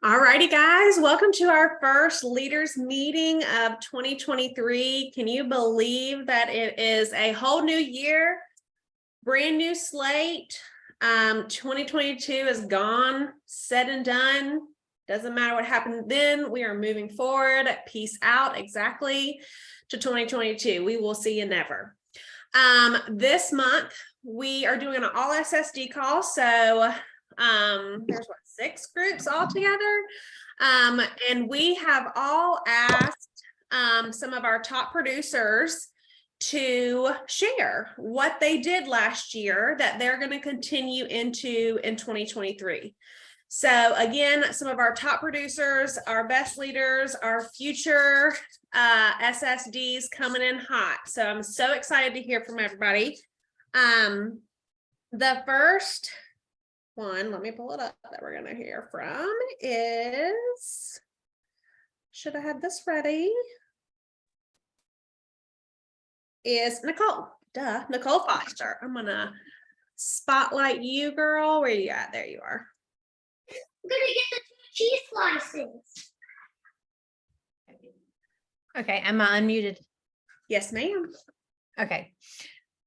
All righty, guys, welcome to our first leaders meeting of 2023. Can you believe that it is a whole new year, brand new slate? 2022 is gone, said and done. Doesn't matter what happened then. We are moving forward. Peace out, exactly, to 2022. We will see you never. This month we are doing an all SSD call. So there's 6 groups all together. And we have all asked some of our top producers to share what they did last year that they're going to continue into in 2023. So again, some of our top producers, our best leaders, our future SSDs coming in hot. So I'm so excited to hear from everybody. The first one, let me pull it up, that we're going to hear from is, should I have this ready? Is Nicole. Nicole Foster. I'm going to spotlight you, girl. Where you at? There you are. I'm gonna get the 2 cheese slices. Okay, am I unmuted? Yes, ma'am. Okay.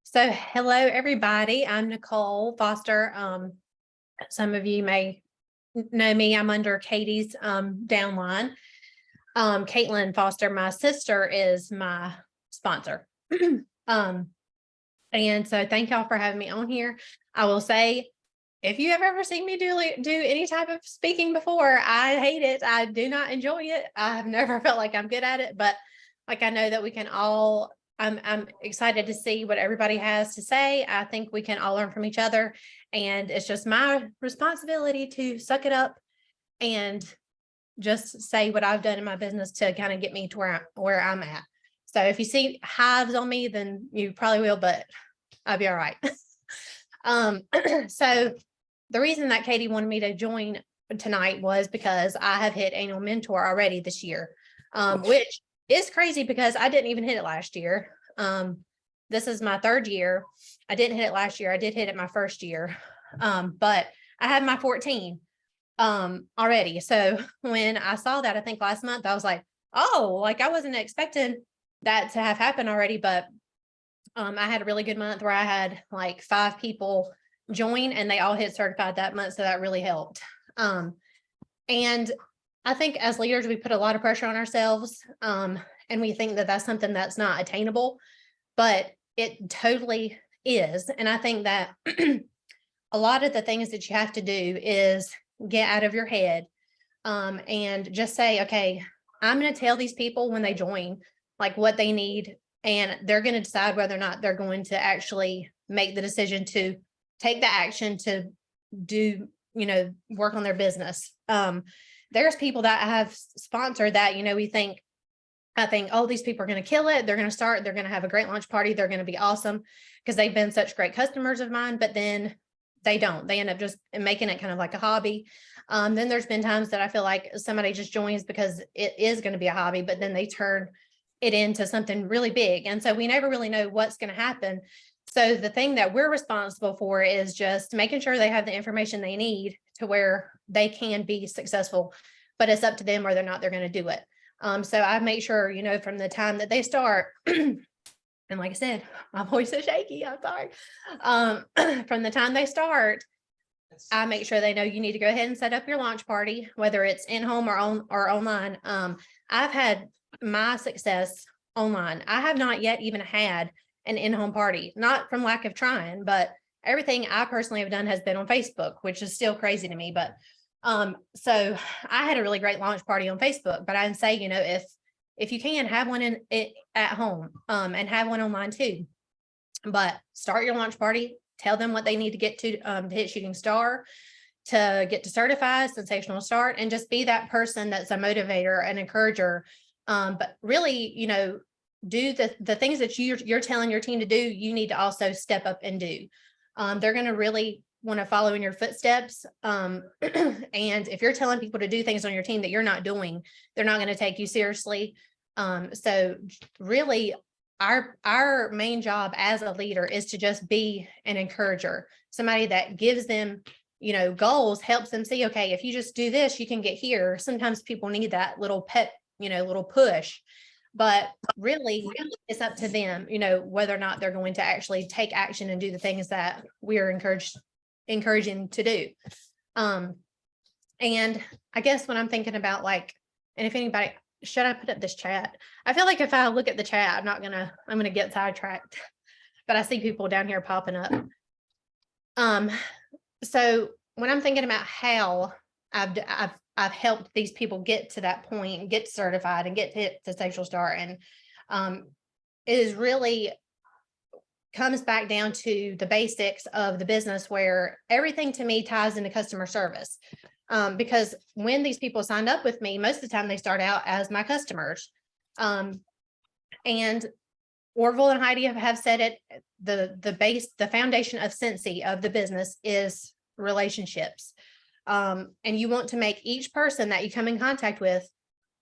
So hello, everybody. I'm Nicole Foster. Some of you may know me. I'm under Katie's downline. Caitlin Foster, my sister, is my sponsor. And so thank y'all for having me on here. I will say, if you have ever seen me do any type of speaking before, I hate it. I do not enjoy it. I've never felt like I'm good at it, but like I know that we can all, I'm excited to see what everybody has to say. I think we can all learn from each other, and it's just my responsibility to suck it up and just say what I've done in my business to kind of get me to where I'm at. So if you see hives on me, then you probably will, but I'll be all right. So the reason that Katie wanted me to join tonight was because I have hit annual mentor already this year, which is crazy because I didn't even hit it last year. This is my 3rd year. I didn't hit it last year. I did hit it my 1st year. But I had my 14 already. So when I saw that, I think last month, I was like, oh, like I wasn't expecting that to have happened already, but I had a really good month where I had like 5 people join and they all hit certified that month. So that really helped. And I think as leaders, we put a lot of pressure on ourselves. And we think that that's something that's not attainable, but it totally is. And I think that a lot of the things that you have to do is get out of your head and just say, okay, I'm going to tell these people when they join, like what they need, and they're going to decide whether or not they're going to actually make the decision to take the action to do, work on their business. There's people that have sponsored that, I think, oh, these people are going to kill it. They're going to have a great launch party. They're going to be awesome because they've been such great customers of mine, but then they don't. They end up just making it kind of like a hobby. Then there's been times that I feel like somebody just joins because it is going to be a hobby, but then they turn it into something really big. And so we never really know what's going to happen. So the thing that we're responsible for is just making sure they have the information they need to where they can be successful, but it's up to them whether or not they're going to do it. So I make sure, from the time that they start, and like I said, my voice is shaky, I'm sorry. From the time they start, I make sure they know you need to go ahead and set up your launch party, whether it's in home or online. I've had my success online. I have not yet even had an in-home party, not from lack of trying, but everything I personally have done has been on Facebook, which is still crazy to me. But so I had a really great launch party on Facebook, but I'd say, if you can have one at home, and have one online too, but start your launch party, tell them what they need to get to hit shooting star, to get to certified, sensational start, and just be that person that's a motivator and encourager. But really, do the things that you're telling your team to do, you need to also step up and do. They're going to really want to follow in your footsteps. And if you're telling people to do things on your team that you're not doing, they're not going to take you seriously. So really, our main job as a leader is to just be an encourager, somebody that gives them goals helps them see, okay, if you just do this, you can get here. Sometimes people need that little pet, little push, but really it's up to them, whether or not they're going to actually take action and do the things that we are encouraging to do. And I guess when I'm thinking about and if anybody, should I put up this chat? I feel like if I look at the chat, I'm going to get sidetracked, but I see people down here popping up. So when I'm thinking about how I've helped these people get to that point, get certified and get to Social Start, and it is really comes back down to the basics of the business, where everything to me ties into customer service. Because when these people signed up with me, most of the time they start out as my customers. And Orville and Heidi have said it, the foundation of Scentsy, of the business, is relationships. And you want to make each person that you come in contact with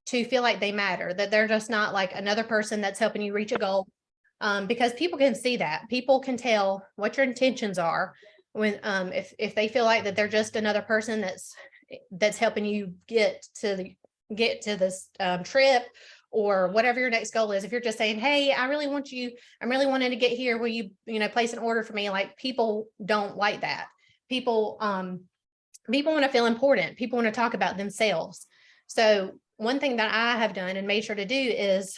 to feel like they matter, that they're just not like another person that's helping you reach a goal. Because people can see that. People can tell what your intentions are when if they feel like that they're just another person that's helping you get to this trip, or whatever your next goal is. If you're just saying, hey, I'm really wanting to get here, will you place an order for me? Like, people don't like that. People want to feel important. People want to talk about themselves. So one thing that I have done and made sure to do is,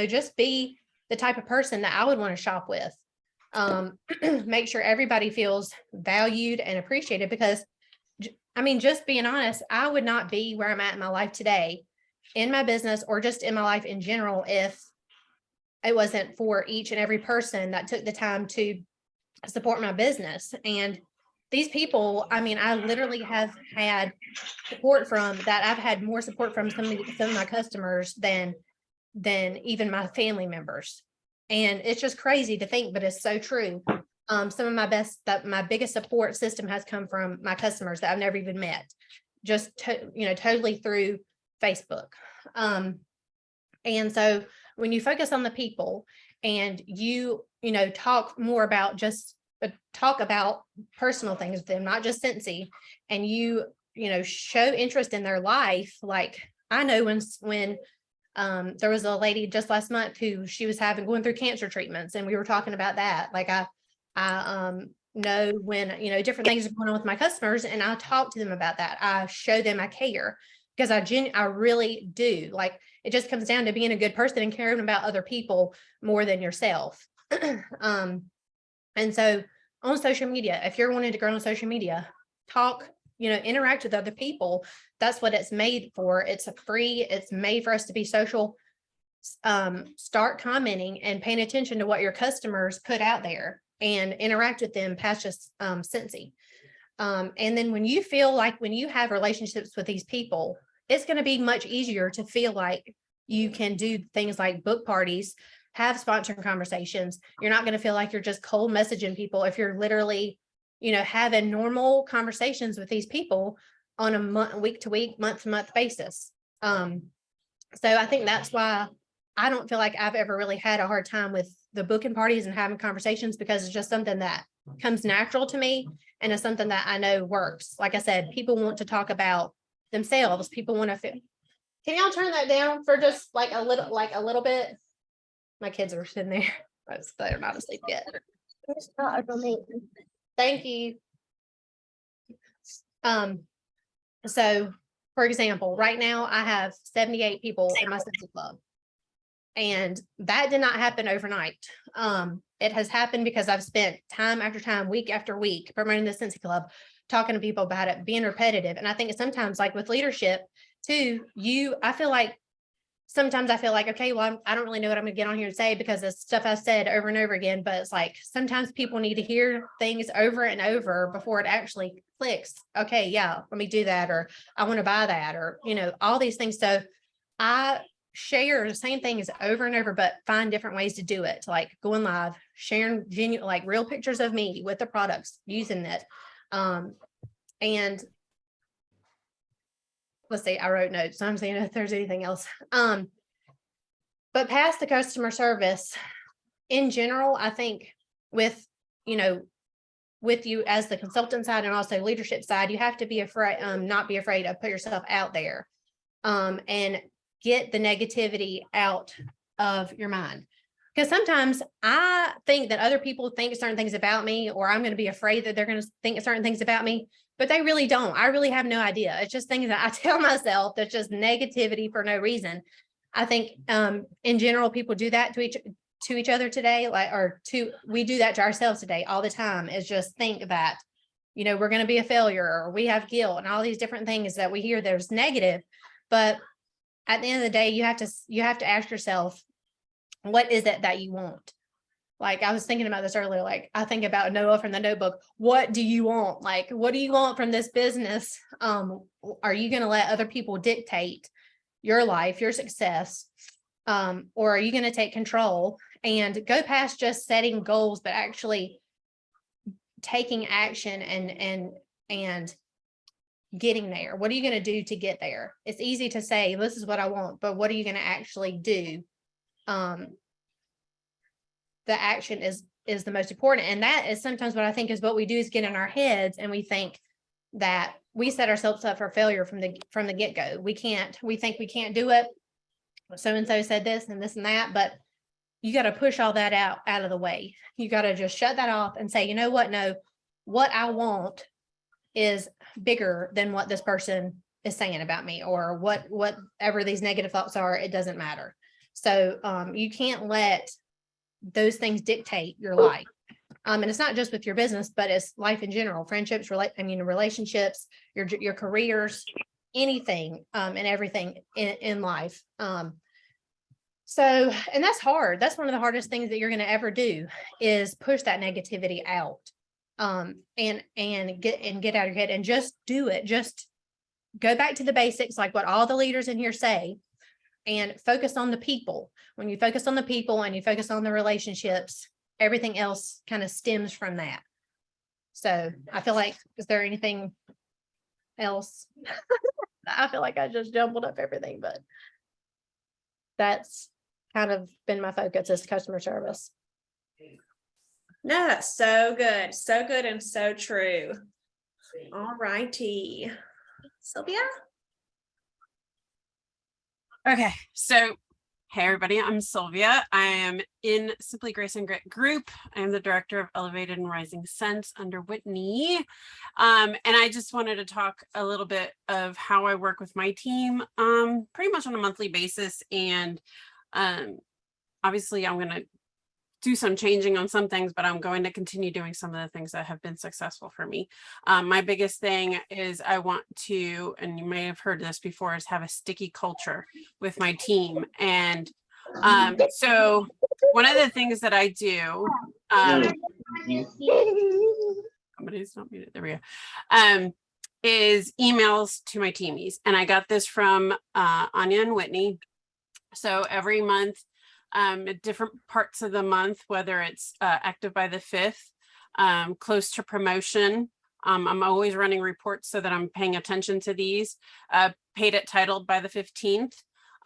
just be the type of person that I would want to shop with. Make sure everybody feels valued and appreciated, because just being honest, I would not be where I'm at in my life today, in my business, or just in my life in general, if it wasn't for each and every person that took the time to support my business. And these people, I literally have had support from that. I've had more support from some of my customers than even my family members. And it's just crazy to think, but it's so true. Some of my biggest support system has come from my customers that I've never even met, just totally through Facebook. And so when you focus on the people and you talk more about talk about personal things with them, not just Scentsy, and you show interest in their life. Like, I know when there was a lady just last month who she was going through cancer treatments, and we were talking about that. Like, I know when different things are going on with my customers, and I talk to them about that. I show them I care, because I really do. Like, it just comes down to being a good person and caring about other people more than yourself. And so on social media, if you're wanting to grow on social media, talk, interact with other people. That's what it's made for. It's free. It's made for us to be social. Start commenting and paying attention to what your customers put out there, and interact with them past just Scentsy. And then when you have relationships with these people, it's going to be much easier to feel like you can do things like book parties, have sponsoring conversations. You're not going to feel like you're just cold messaging people if you're literally, having normal conversations with these people on a week to week, month to month basis. So I think that's why I don't feel like I've ever really had a hard time with the booking parties and having conversations, because it's just something that comes natural to me, and it's something that I know works. Like I said, people want to talk about themselves. People want to feel. Can y'all turn that down for just like a little bit? My kids are sitting there. They're not asleep yet. Thank you. So for example, right now I have 78 people in my Scentsy club, and that did not happen overnight. It has happened because I've spent time after time, week after week, promoting the Scentsy club, talking to people about it, being repetitive. And I think sometimes, like with leadership too, sometimes I feel like, okay, well, I don't really know what I'm gonna get on here and say, because it's stuff I've said over and over again. But it's like, sometimes people need to hear things over and over before it actually clicks. Okay, yeah, let me do that, or I want to buy that, or all these things. So I share the same things over and over, but find different ways to do it, like going live, sharing genuine, like real pictures of me with the products, using it. And let's see, I wrote notes, so I'm saying if there's anything else. But past the customer service, in general, I think with, with you as the consultant side and also leadership side, you have to be afraid, not be afraid to put yourself out there, and get the negativity out of your mind. Because sometimes I think that other people think certain things about me, or I'm going to be afraid that they're going to think certain things about me, but they really don't. I really have no idea. It's just things that I tell myself that's just negativity for no reason. I think in general, people do that to each other today, we do that to ourselves today all the time, is just think that, you know, we're going to be a failure, or we have guilt, and all these different things that we hear there's negative. But at the end of the day, you have to ask yourself, what is it that you want? Like, I was thinking about this earlier, like I think about Noah from the Notebook. What do you want? Like, what do you want from this business? Are you going to let other people dictate your life, your success? Or are you going to take control and go past just setting goals, but actually taking action and getting there? What are you going to do to get there? It's easy to say, this is what I want, but what are you going to actually do? The action is the most important. And that is sometimes what I think is what we do is get in our heads, and we think that we set ourselves up for failure from the get-go. We think we can't do it. So-and-so said this and this and that, but you got to push all that out of the way. You got to just shut that off and say, you know what? No, what I want is bigger than what this person is saying about me, or whatever these negative thoughts are. It doesn't matter. So you can't let those things dictate your life. And it's not just with your business, but it's life in general, friendships, relationships, your careers, anything, and everything in life. So, and that's hard. That's one of the hardest things that you're going to ever do, is push that negativity out, and get out of your head and just do it. Just go back to the basics, like what all the leaders in here say, and focus on the people. When you focus on the people and you focus on the relationships, everything else kind of stems from that. So I feel like, is there anything else? I feel like I just jumbled up everything, but that's kind of been my focus, is customer service. No, that's so good. So good and so true. All righty. Sylvia? Okay, so hey everybody, I'm Sylvia. I am in Simply Grace and Grit Group. I am the director of Elevated and Rising Sense under Whitney. And I just wanted to talk a little bit of how I work with my team pretty much on a monthly basis. And obviously I'm going to do some changing on some things, but I'm going to continue doing some of the things that have been successful for me. My biggest thing is I want to, and you may have heard this before, is have a sticky culture with my team. And so one of the things that I do, somebody's not muted, there we go, is emails to my teamies. And I got this from Anya and Whitney. So every month, at different parts of the month, whether it's active by the 5th, close to promotion. I'm always running reports so that I'm paying attention to these, paid at title by the 15th.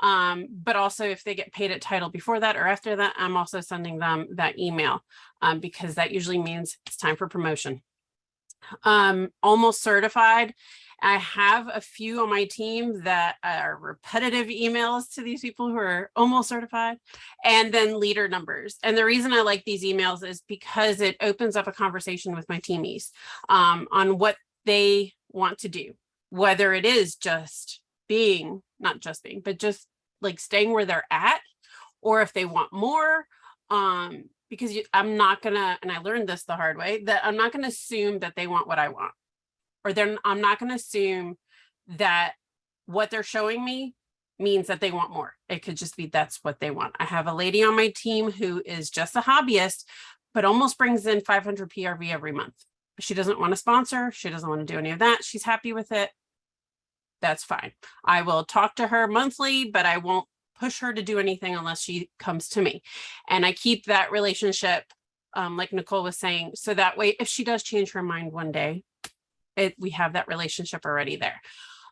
But also if they get paid at title before that or after that, I'm also sending them that email because that usually means it's time for promotion. Almost certified. I have a few on my team that are repetitive emails to these people who are almost certified, and then leader numbers. And the reason I like these emails is because it opens up a conversation with my teamies on what they want to do, whether it is just being, not just being, but just like staying where they're at, or if they want more. Because I'm not gonna, and I learned this the hard way, that I'm not gonna assume that they want what I want. Or then I'm not going to assume that what they're showing me means that they want more. It could just be that's what they want. I have a lady on my team who is just a hobbyist, but almost brings in 500 PRV every month. She doesn't want to sponsor. She doesn't want to do any of that. She's happy with it. That's fine. I will talk to her monthly, but I won't push her to do anything unless she comes to me. And I keep that relationship, like Nicole was saying, so that way, if she does change her mind one day, we have that relationship already there.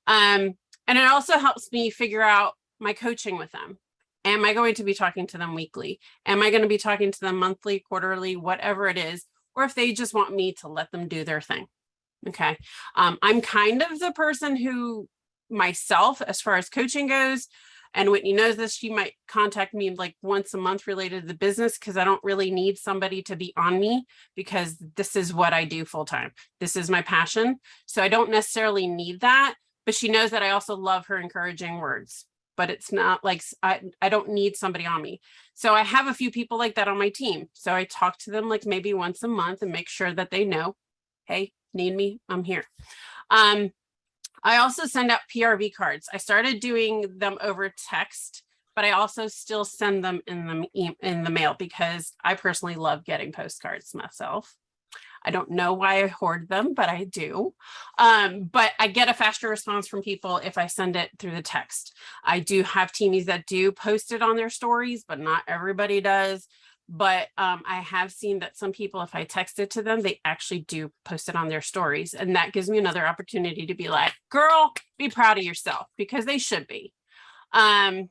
And it also helps me figure out my coaching with them. Am I going to be talking to them weekly? Am I going to be talking to them monthly, quarterly, whatever it is? or if they just want me to let them do their thing. Okay. I'm kind of the person who myself, as far as coaching goes, and Whitney knows this, she might contact me like once a month related to the business because I don't really need somebody to be on me because this is what I do full time. This is my passion. So I don't necessarily need that, but she knows that I also love her encouraging words, but it's not like I don't need somebody on me. So I have a few people like that on my team. So I talk to them like maybe once a month and make sure that they know, hey, need me, I'm here. I also send out PRV cards. I started doing them over text, but I also still send them in the mail because I personally love getting postcards myself. I don't know why I hoard them, but I do. But I get a faster response from people if I send it through the text. I do have teamies that do post it on their stories, but not everybody does. But I have seen that some people, if I text it to them, they actually do post it on their stories. And that gives me another opportunity to be like, girl, be proud of yourself, because they should be. I'm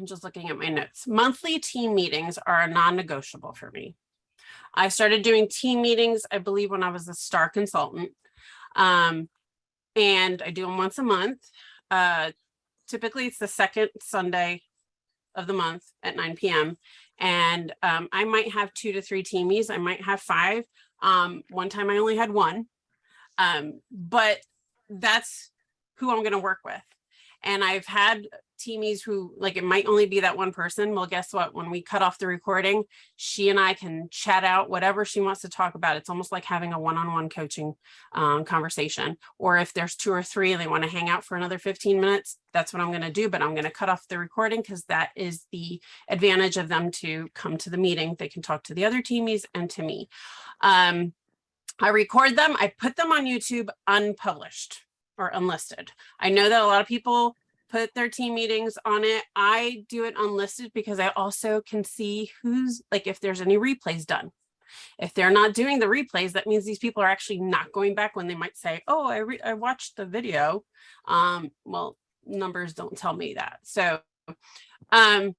just looking at my notes. Monthly team meetings are a non-negotiable for me. I started doing team meetings, I believe, when I was a STAR consultant. And I do them once a month. Typically, it's the second Sunday of the month at 9 p.m. And I might have 2 to 3 teamies. I might have 5. One time I only had 1. But that's who I'm going to work with. And I've had teamies who, like, it might only be that one person. Well, guess what? When we cut off the recording, she and I can chat out whatever she wants to talk about. It's almost like having a one-on-one coaching conversation. Or if there's 2 or 3 and they want to hang out for another 15 minutes, that's what I'm going to do. But I'm going to cut off the recording because that is the advantage of them to come to the meeting. They can talk to the other teamies and to me. I record them. I put them on YouTube unpublished or unlisted. I know that a lot of people put their team meetings on it. I do it unlisted because I also can see who's, like, if there's any replays done. If they're not doing the replays, that means these people are actually not going back when they might say, oh, I watched the video. Well, numbers don't tell me that. So I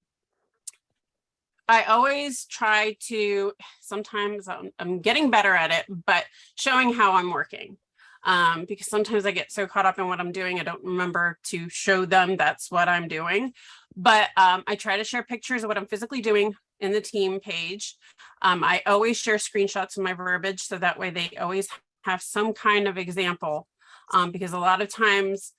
always try to, sometimes I'm getting better at it, but showing how I'm working. Because sometimes I get so caught up in what I'm doing, I don't remember to show them that's what I'm doing. But I try to share pictures of what I'm physically doing in the team page. I always share screenshots of my verbiage, so that way they always have some kind of example. Because a lot of times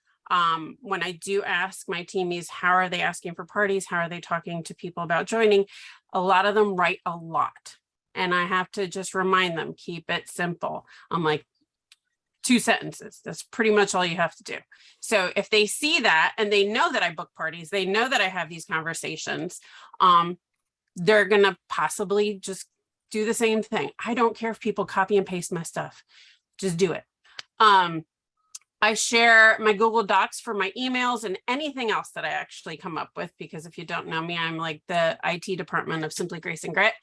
when I do ask my teamies, how are they asking for parties? How are they talking to people about joining? A lot of them write a lot. And I have to just remind them, keep it simple. I'm like, 2 sentences. That's pretty much all you have to do. So if they see that and they know that I book parties, they know that I have these conversations, they're going to possibly just do the same thing. I don't care if people copy and paste my stuff. Just do it. I share my Google Docs for my emails and anything else that I actually come up with, because if you don't know me, I'm like the IT department of Simply Grace and Grit.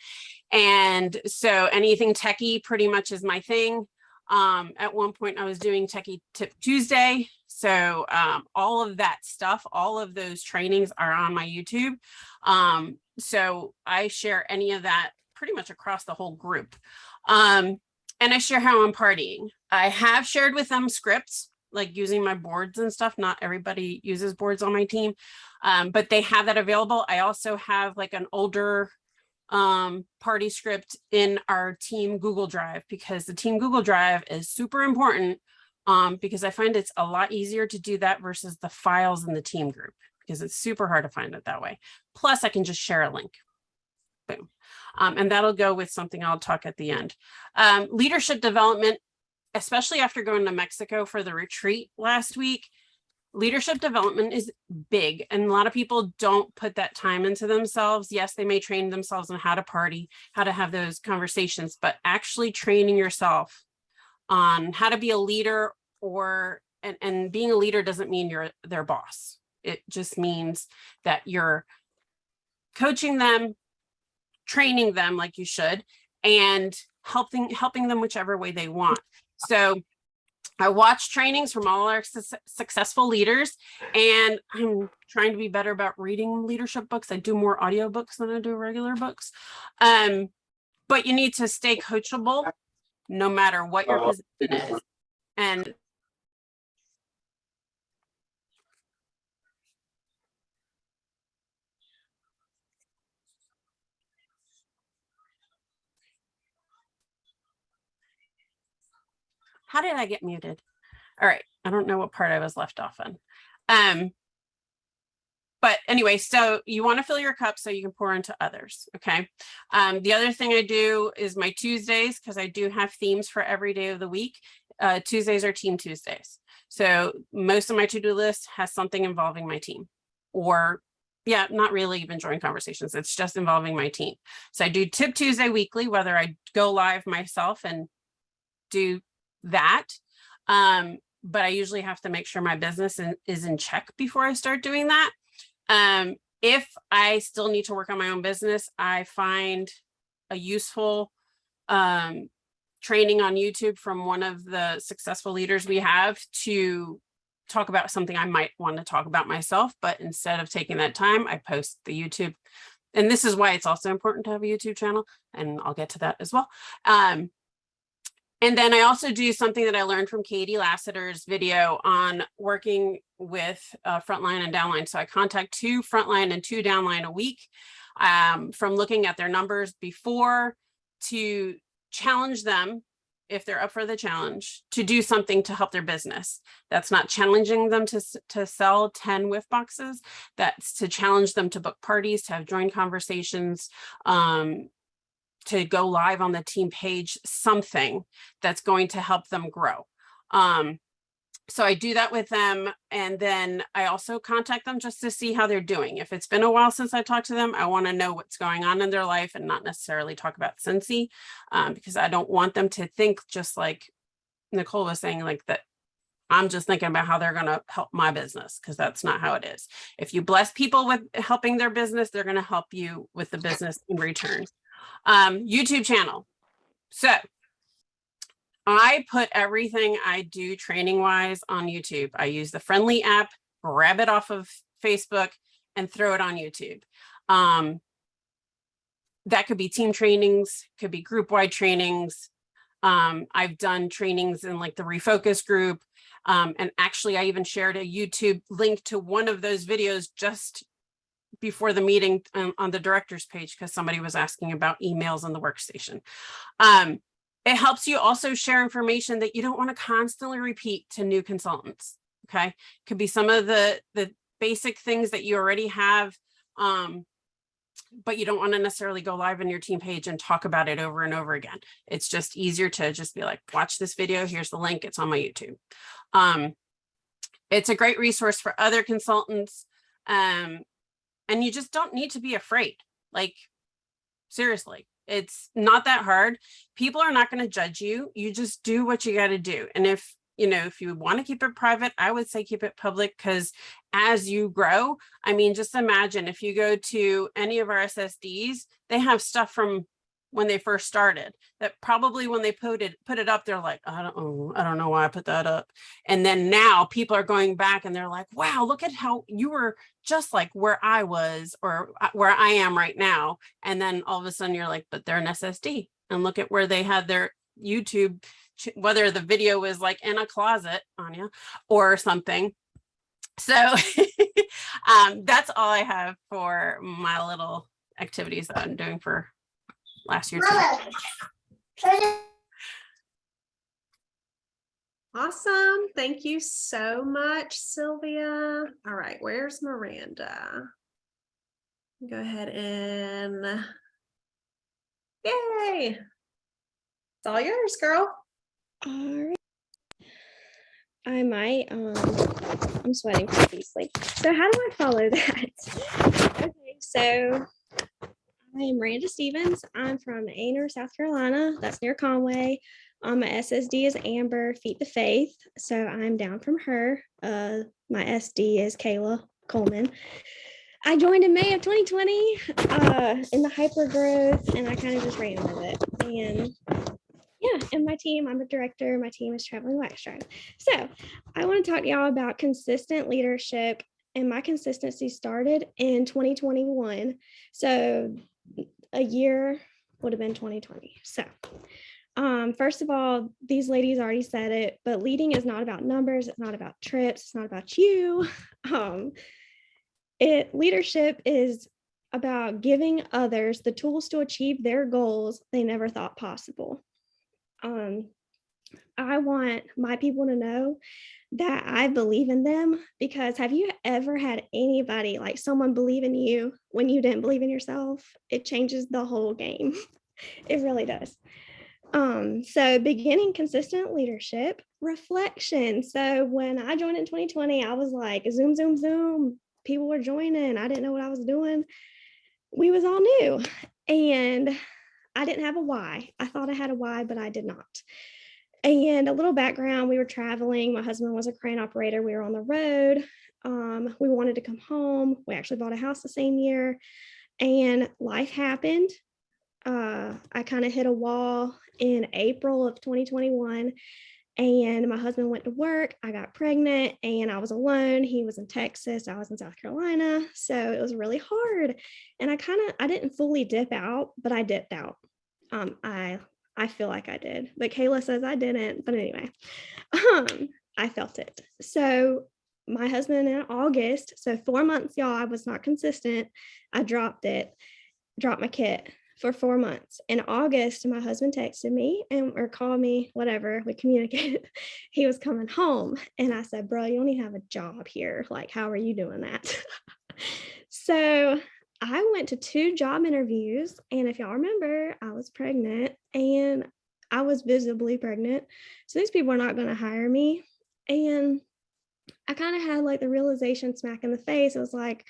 And so anything techie pretty much is my thing. At one point I was doing Techie Tip Tuesday. So all of that stuff, all of those trainings are on my YouTube. So I share any of that pretty much across the whole group. And I share how I'm partying. I have shared with them scripts, like using my boards and stuff. Not everybody uses boards on my team, but they have that available. I also have like an older party script in our team Google Drive, because the team Google Drive is super important, because I find it's a lot easier to do that versus the files in the team group, because it's super hard to find it that way. Plus I can just share a link. Boom. And that'll go with something I'll talk at the end. Leadership development, especially after going to Mexico for the retreat last week. Leadership development is big, and a lot of people don't put that time into themselves. Yes, they may train themselves on how to party, how to have those conversations, but actually training yourself on how to be a leader, and being a leader doesn't mean you're their boss. It just means that you're coaching them, training them like you should, and helping them whichever way they want. So I watch trainings from all our successful leaders, and I'm trying to be better about reading leadership books. I do more audiobooks than I do regular books. But but you need to stay coachable no matter what your position is. And how did I get muted? All right. I don't know what part I was left off on. But anyway, so you want to fill your cup so you can pour into others. Okay. The other thing I do is my Tuesdays, because I do have themes for every day of the week. Tuesdays are Team Tuesdays. So most of my to-do list has something involving my team, or yeah, not really even joint conversations. It's just involving my team. So I do Tip Tuesday weekly, whether I go live myself and do that. But I usually have to make sure my business is in check before I start doing that. If I still need to work on my own business, I find a useful training on YouTube from one of the successful leaders we have to talk about something I might want to talk about myself. But instead of taking that time, I post the YouTube. And this is why it's also important to have a YouTube channel. And I'll get to that as well. And then I also do something that I learned from Katie Lassiter's video on working with frontline and downline. So I contact 2 frontline and 2 downline a week, from looking at their numbers before to challenge them, if they're up for the challenge, to do something to help their business. That's not challenging them to sell 10 whiff boxes. That's to challenge them to book parties, to have joint conversations, to go live on the team page, something that's going to help them grow. So I do that with them. And then I also contact them just to see how they're doing. If it's been a while since I talked to them, I want to know what's going on in their life and not necessarily talk about Scentsy, because I don't want them to think, just like Nicole was saying, like that I'm just thinking about how they're going to help my business, because that's not how it is. If you bless people with helping their business, they're going to help you with the business in return. YouTube channel. So I put everything I do training wise on YouTube. I use the Friendly app, grab it off of Facebook, and throw it on YouTube. That could be team trainings, could be group wide trainings. I've done trainings in like the Refocus group. And actually I even shared a YouTube link to one of those videos just before the meeting on the director's page, because somebody was asking about emails on the workstation. It helps you also share information that you don't want to constantly repeat to new consultants. Okay. Could be some of the basic things that you already have, but you don't want to necessarily go live on your team page and talk about it over and over again. It's just easier to just be like, watch this video. Here's the link. It's on my YouTube. It's a great resource for other consultants. And you just don't need to be afraid. Like, seriously, it's not that hard. People are not going to judge you. You just do what you got to do. And if you want to keep it private, I would say keep it public, because as you grow, I mean, just imagine if you go to any of our SSDs, they have stuff from when they first started that probably when they put it up, they're like, I don't know why I put that up. And then now people are going back and they're like, wow, look at how you were just like where I was or where I am right now. And then all of a sudden you're like, but they're an SSD, and look at where they had their YouTube, whether the video was like in a closet, Anya, or something. So that's all I have for my little activities that I'm doing for last year. Awesome. Thank you so much, Sylvia. All right, where's Miranda? Go ahead and yay. It's all yours, girl. All right. I might, I'm sweating profusely. So how do I follow that? Okay, so I am Miranda Stevens. I'm from Aner, South Carolina. That's near Conway. My SSD is Amber Feet to Faith. So I'm down from her. My SD is Kayla Coleman. I joined in May of 2020 in the hyper growth, and I kind of just ran with it. And yeah, and my team, I'm a director. My team is Traveling Wax Drive. So I want to talk to y'all about consistent leadership. And my consistency started in 2021. So a year would have been 2020. So first of all, these ladies already said it, but leading is not about numbers. It's not about trips. It's not about you. Leadership is about giving others the tools to achieve their goals they never thought possible. I want my people to know that I believe in them, because have you ever had anybody, like someone, believe in you when you didn't believe in yourself? It changes the whole game. It really does. So beginning consistent leadership, reflection. So when I joined in 2020, I was like, zoom, zoom, zoom. People were joining. I didn't know what I was doing. We was all new. And I didn't have a why. I thought I had a why, but I did not. And a little background, we were traveling. My husband was a crane operator. We were on the road. We wanted to come home. We actually bought a house the same year, and life happened. I kind of hit a wall in April of 2021, and my husband went to work. I got pregnant and I was alone. He was in Texas. I was in South Carolina. So it was really hard. And I didn't fully dip out, but I dipped out. I feel like I did, but Kayla says I didn't. But anyway, I felt it. So my husband in August, so 4 months, y'all, I was not consistent. I dropped my kit for 4 months. In August, my husband texted me or called me, whatever, we communicated. He was coming home. And I said, bro, you don't even have a job here. Like, how are you doing that? So I went to 2 job interviews, and if y'all remember, I was pregnant, and I was visibly pregnant. So these people are not going to hire me. And I kind of had like the realization smack in the face. It was like,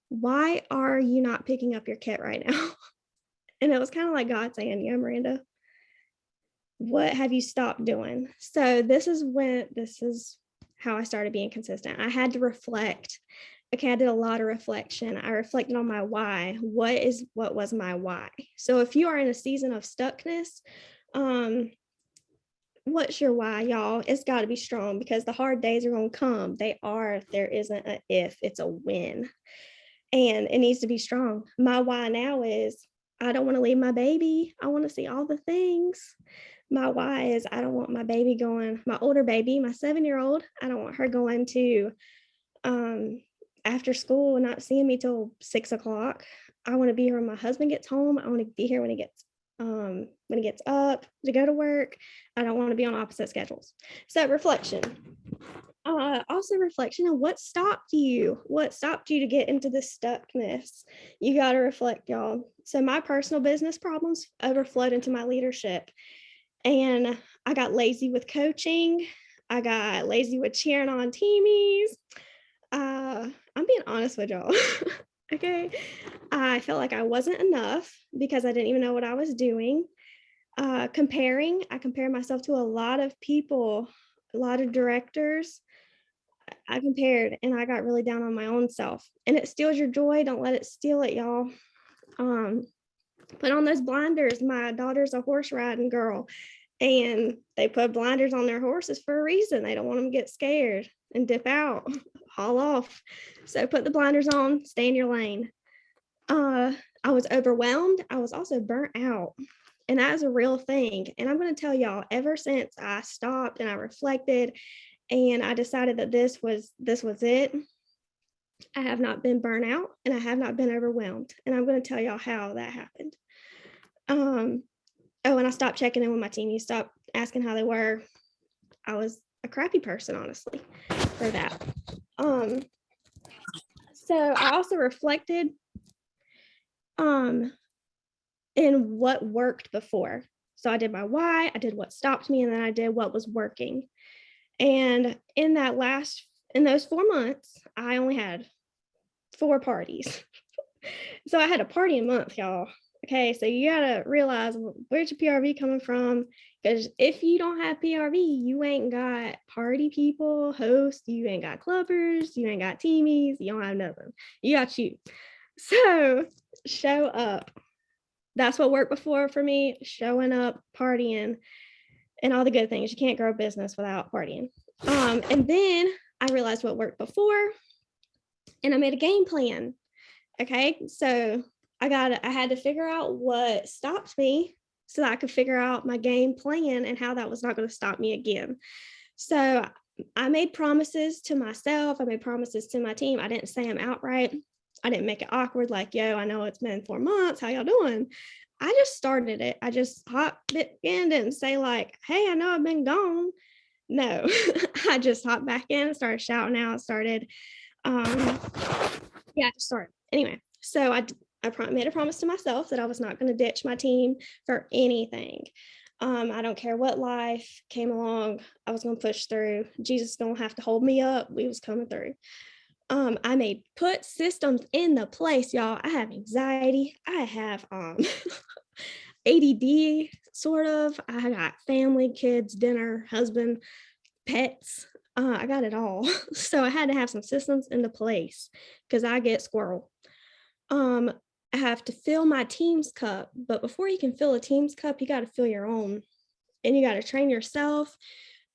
why are you not picking up your kit right now? And it was kind of like God saying, yeah, Miranda, what have you stopped doing? So this is how I started being consistent. I had to reflect. Okay, I did a lot of reflection. I reflected on my why. What was my why? So if you are in a season of stuckness, what's your why, y'all? It's got to be strong, because the hard days are going to come. There isn't an if, it's a when. And it needs to be strong. My why now is I don't want to leave my baby. I want to see all the things. My why is I don't want my baby my older baby, my 7-year-old, I don't want her going to after school and not seeing me till 6 o'clock. I want to be here when my husband gets home. I want to be here when he gets up to go to work. I don't want to be on opposite schedules. So reflection. Also reflection on what stopped you to get into this stuckness. You got to reflect, y'all. So my personal business problems overflowed into my leadership, and I got lazy with coaching. I got lazy with cheering on teamies. I'm being honest with y'all. Okay. I felt like I wasn't enough because I didn't even know what I was doing. I compared myself to a lot of people, a lot of directors. I compared, and I got really down on my own self, and it steals your joy. Don't let it steal it, y'all. Put on those blinders. My daughter's a horse riding girl, and they put blinders on their horses for a reason. They don't want them to get scared and dip out, haul off. So put the blinders on, stay in your lane. I was overwhelmed. I was also burnt out. And that is a real thing. And I'm going to tell y'all, ever since I stopped and I reflected and I decided that this was it, I have not been burnt out and I have not been overwhelmed. And I'm going to tell y'all how that happened. And I stopped checking in with my team. You stopped asking how they were. I was a crappy person, honestly, for that. So I also reflected in what worked before. So I did my why, I did what stopped me, and then I did what was working. And in those 4 months, I only had 4 parties. So I had a party a month, y'all. Okay, so you gotta realize, where's your PRV coming from? Because if you don't have PRV, you ain't got party people, hosts, you ain't got clubbers, you ain't got teamies, you don't have nothing. You got you. So show up. That's what worked before for me, showing up, partying, and all the good things. You can't grow a business without partying. And then I realized what worked before, and I made a game plan. Okay, so I had to figure out what stopped me so that I could figure out my game plan and how that was not going to stop me again. So I made promises to myself. I made promises to my team. I didn't say them outright. I didn't make it awkward like, yo, I know it's been 4 months. How y'all doing? I just started it. I just hopped it in, didn't say like, hey, I know I've been gone. No, I just hopped back in and started shouting out, started, just started. Anyway, so I made a promise to myself that I was not going to ditch my team for anything. I don't care what life came along, I was going to push through. Jesus don't have to hold me up. We was coming through. I may put systems in the place, y'all. I have anxiety. I have ADD, sort of. I got family, kids, dinner, husband, pets. I got it all. So I had to have some systems into place because I get squirrel. I have to fill my team's cup, but before you can fill a team's cup, you got to fill your own, and you got to train yourself,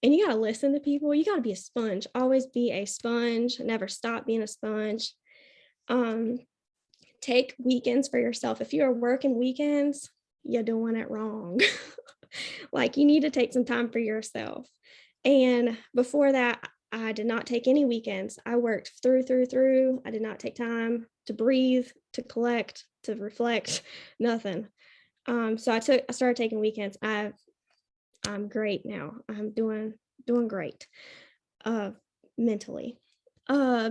and you got to listen to people. You got to be a sponge. Always be a sponge. Never stop being a sponge. Take weekends for yourself. If you're working weekends, you're doing it wrong. Like, you need to take some time for yourself. And before that, I did not take any weekends. I worked through. I did not take time to breathe, to collect, to reflect, nothing. So I started taking weekends. I'm great now. I'm doing great mentally.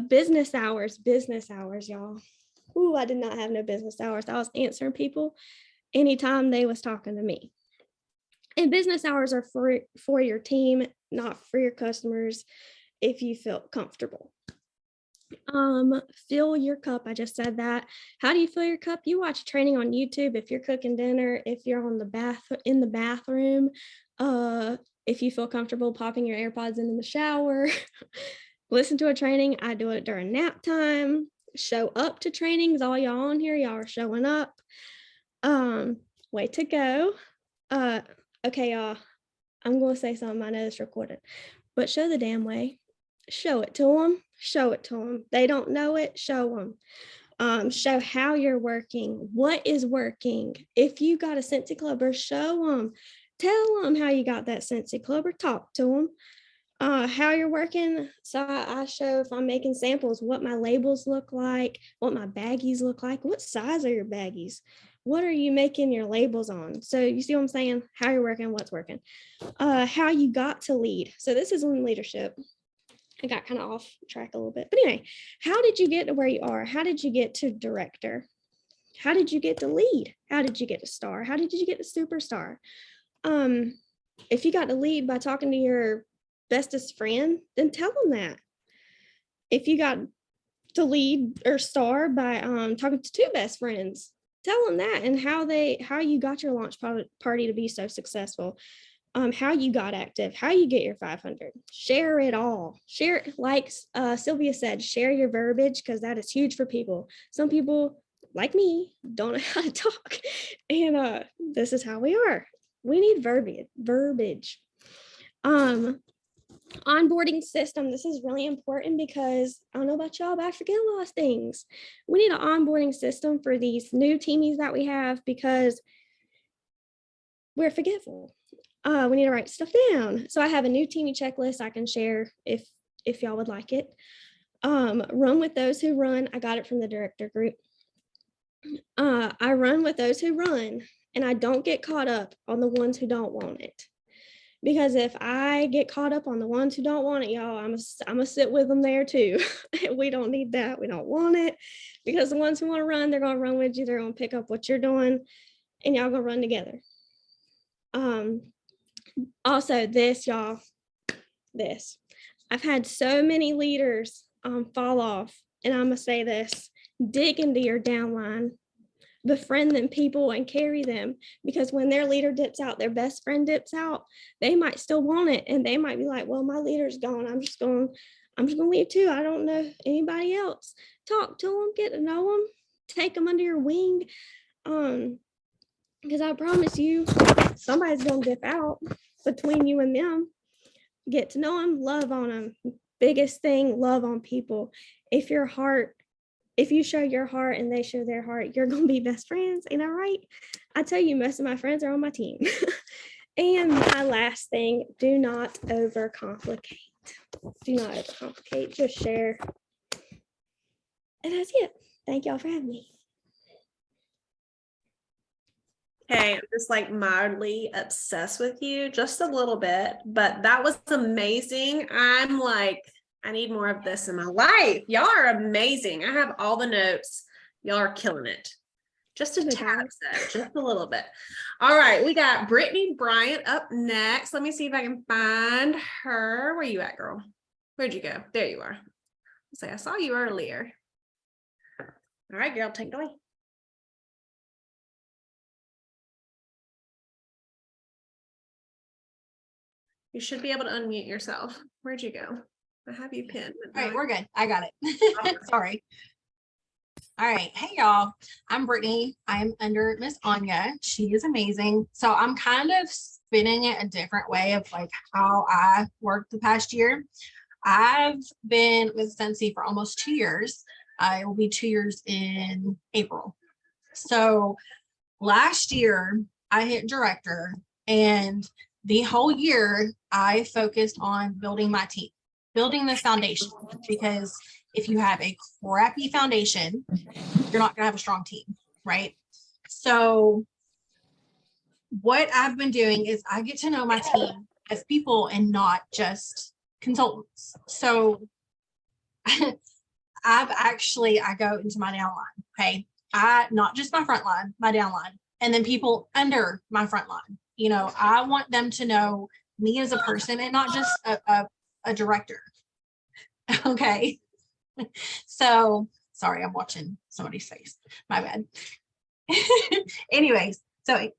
Business hours, y'all. Ooh, I did not have no business hours. I was answering people anytime they was talking to me. And business hours are for your team, not for your customers, if you feel comfortable. Fill your cup. I just said that. How do you fill your cup? You watch training on YouTube. If you're cooking dinner, if you're in the bathroom, if you feel comfortable popping your AirPods in the shower, listen to a training. I do it during nap time. Show up to trainings. All y'all on here, y'all are showing up. Way to go. Okay, y'all. I'm gonna say something. I know it's recorded, but show the damn way. Show it to them. Show it to them. They don't know it. Show them. Show how you're working. What is working? If you got a Scentsy Clubber, show them. Tell them how you got that Scentsy Clubber. Talk to them. How you're working. So I show, if I'm making samples, what my labels look like, what my baggies look like, what size are your baggies, what are you making your labels on? So you see what I'm saying? How you're working, what's working. How you got to lead. So this is in leadership. I got kind of off track a little bit, but anyway, how did you get to where you are? How did you get to director? How did you get to lead? How did you get to star? How did you get to superstar? If you got to lead by talking to your bestest friend, then tell them that. If you got to lead or star by talking to 2 best friends, tell them that, and how you got your launch party to be so successful. How you got active, how you get your 500. Share it all. Share, like Sylvia said, share your verbiage, because that is huge for people. Some people, like me, don't know how to talk, and this is how we are. We need verbiage. Onboarding system. This is really important because I don't know about y'all, but I forget a lot of things. We need an onboarding system for these new teamies that we have, because we're forgetful. We need to write stuff down. So I have a new teamie checklist I can share if y'all would like it. Run with those who run. I got it from the director group. I run with those who run, and I don't get caught up on the ones who don't want it. Because if I get caught up on the ones who don't want it, y'all, I'm gonna sit with them there too. We don't need that. We don't want it, because the ones who want to run, they're gonna run with you. They're gonna pick up what you're doing, and y'all gonna run together. Also, y'all, I've had so many leaders fall off, and I'm gonna say this: dig into your downline, befriend them people, and carry them, because when their leader dips out, their best friend dips out, they might still want it, and they might be like, well, my leader's gone, I'm just gonna leave too. I don't know anybody else. Talk to them, get to know them, take them under your wing, because I promise you, somebody's gonna dip out between you and them. Get to know them, love on them. Biggest thing, love on people. If your heart if you show your heart and they show their heart, you're gonna be best friends. Ain't that right? I tell you, most of my friends are on my team. And my last thing, do not overcomplicate. Do not overcomplicate. Just share. And that's it. Thank y'all for having me. Okay, I'm just like mildly obsessed with you, just a little bit, but that was amazing. I'm like, I need more of this in my life. Y'all are amazing. I have all the notes. Y'all are killing it. Just a Okay. tad, just a little bit. All right, we got Brittany Bryant up next. Let me see if I can find her. Where you at, girl? Where'd you go? There you are. Say, I saw you earlier. All right, girl, take it away. You should be able to unmute yourself. Where'd you go? I have you pinned. All right, we're good. I got it. Sorry. All right. Hey, y'all. I'm Brittany. I'm under Miss Anya. She is amazing. So I'm kind of spinning it a different way of like how I worked the past year. I've been with Scentsy for almost 2 years. It will be 2 years in April. So last year I hit director, and the whole year I focused on building my team, building the foundation, because if you have a crappy foundation, you're not gonna have a strong team, right? So what I've been doing is I get to know my team as people and not just consultants. So I go into my downline, okay? Not just my front line, my downline, and then people under my front line. You know, I want them to know me as a person and not just a director. Okay. So sorry, I'm watching somebody's face. My bad. Anyways, so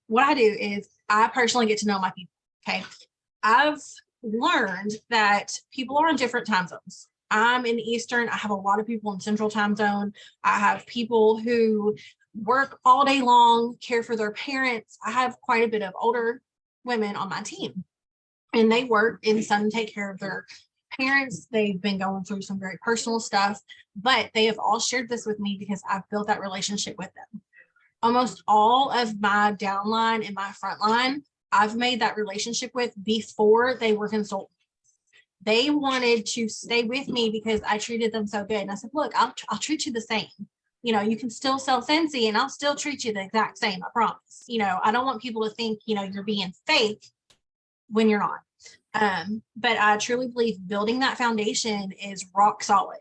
what I do is I personally get to know my people. Okay. I've learned that people are on different time zones. I'm in Eastern. I have a lot of people in Central time zone. I have people who work all day long, care for their parents. I have quite a bit of older women on my team, and they work and some take care of their parents. They've been going through some very personal stuff, but they have all shared this with me because I've built that relationship with them. Almost all of my downline and my front line, I've made that relationship with before they were consultants. They wanted to stay with me because I treated them so good. And I said, look, I'll treat you the same. You know, you can still sell Scentsy and I'll still treat you the exact same, I promise. You know, I don't want people to think, you know, you're being fake when you're not. But I truly believe building that foundation is rock solid.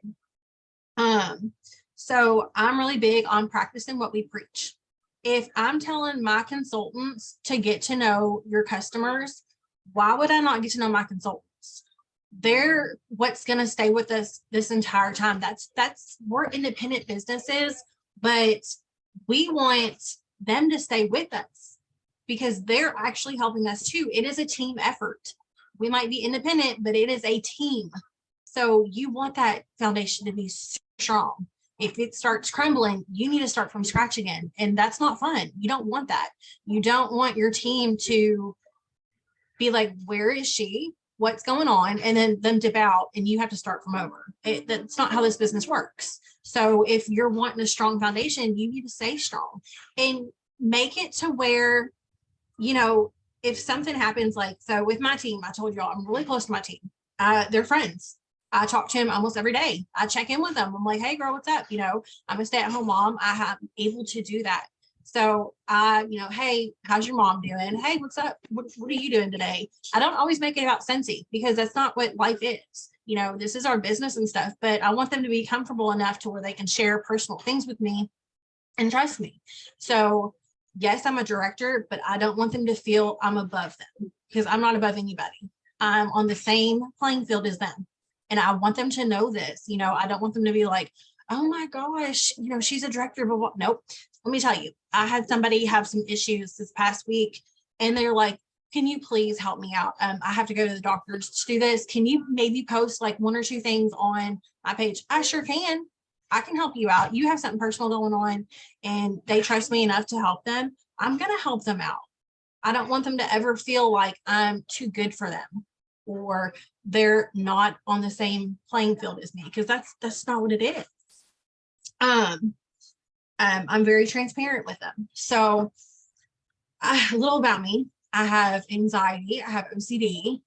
So I'm really big on practicing what we preach. If I'm telling my consultants to get to know your customers, why would I not get to know my consultants? They're what's going to stay with us this entire time. We're independent businesses, but we want them to stay with us because they're actually helping us too. It is a team effort. We might be independent, but it is a team. So you want that foundation to be strong. If it starts crumbling, you need to start from scratch again. And that's not fun. You don't want that. You don't want your team to be like, where is she? What's going on? And then them dip out and you have to start from over. That's not how this business works. So if you're wanting a strong foundation, you need to stay strong and make it to where, you know, if something happens, like, so with my team, I told y'all I'm really close to my team. They're friends. I talk to him almost every day. I check in with them. I'm like, hey girl, what's up? You know, I'm a stay-at-home mom. I'm able to do that. So you know, hey, how's your mom doing? Hey, what's up? What are you doing today? I don't always make it about Scentsy because that's not what life is. You know, this is our business and stuff, but I want them to be comfortable enough to where they can share personal things with me and trust me. So yes, I'm a director, but I don't want them to feel I'm above them because I'm not above anybody. I'm on the same playing field as them. And I want them to know this. You know, I don't want them to be like, oh my gosh, you know, she's a director, but nope. Let me tell you, I had somebody have some issues this past week and they're like, can you please help me out? I have to go to the doctors to do this. Can you maybe post like 1 or 2 things on my page? I sure can. I can help you out. You have something personal going on and they trust me enough to help them. I'm going to help them out. I don't want them to ever feel like I'm too good for them or they're not on the same playing field as me, because that's not what it is. I'm very transparent with them. So a little about me. I have anxiety, I have OCD,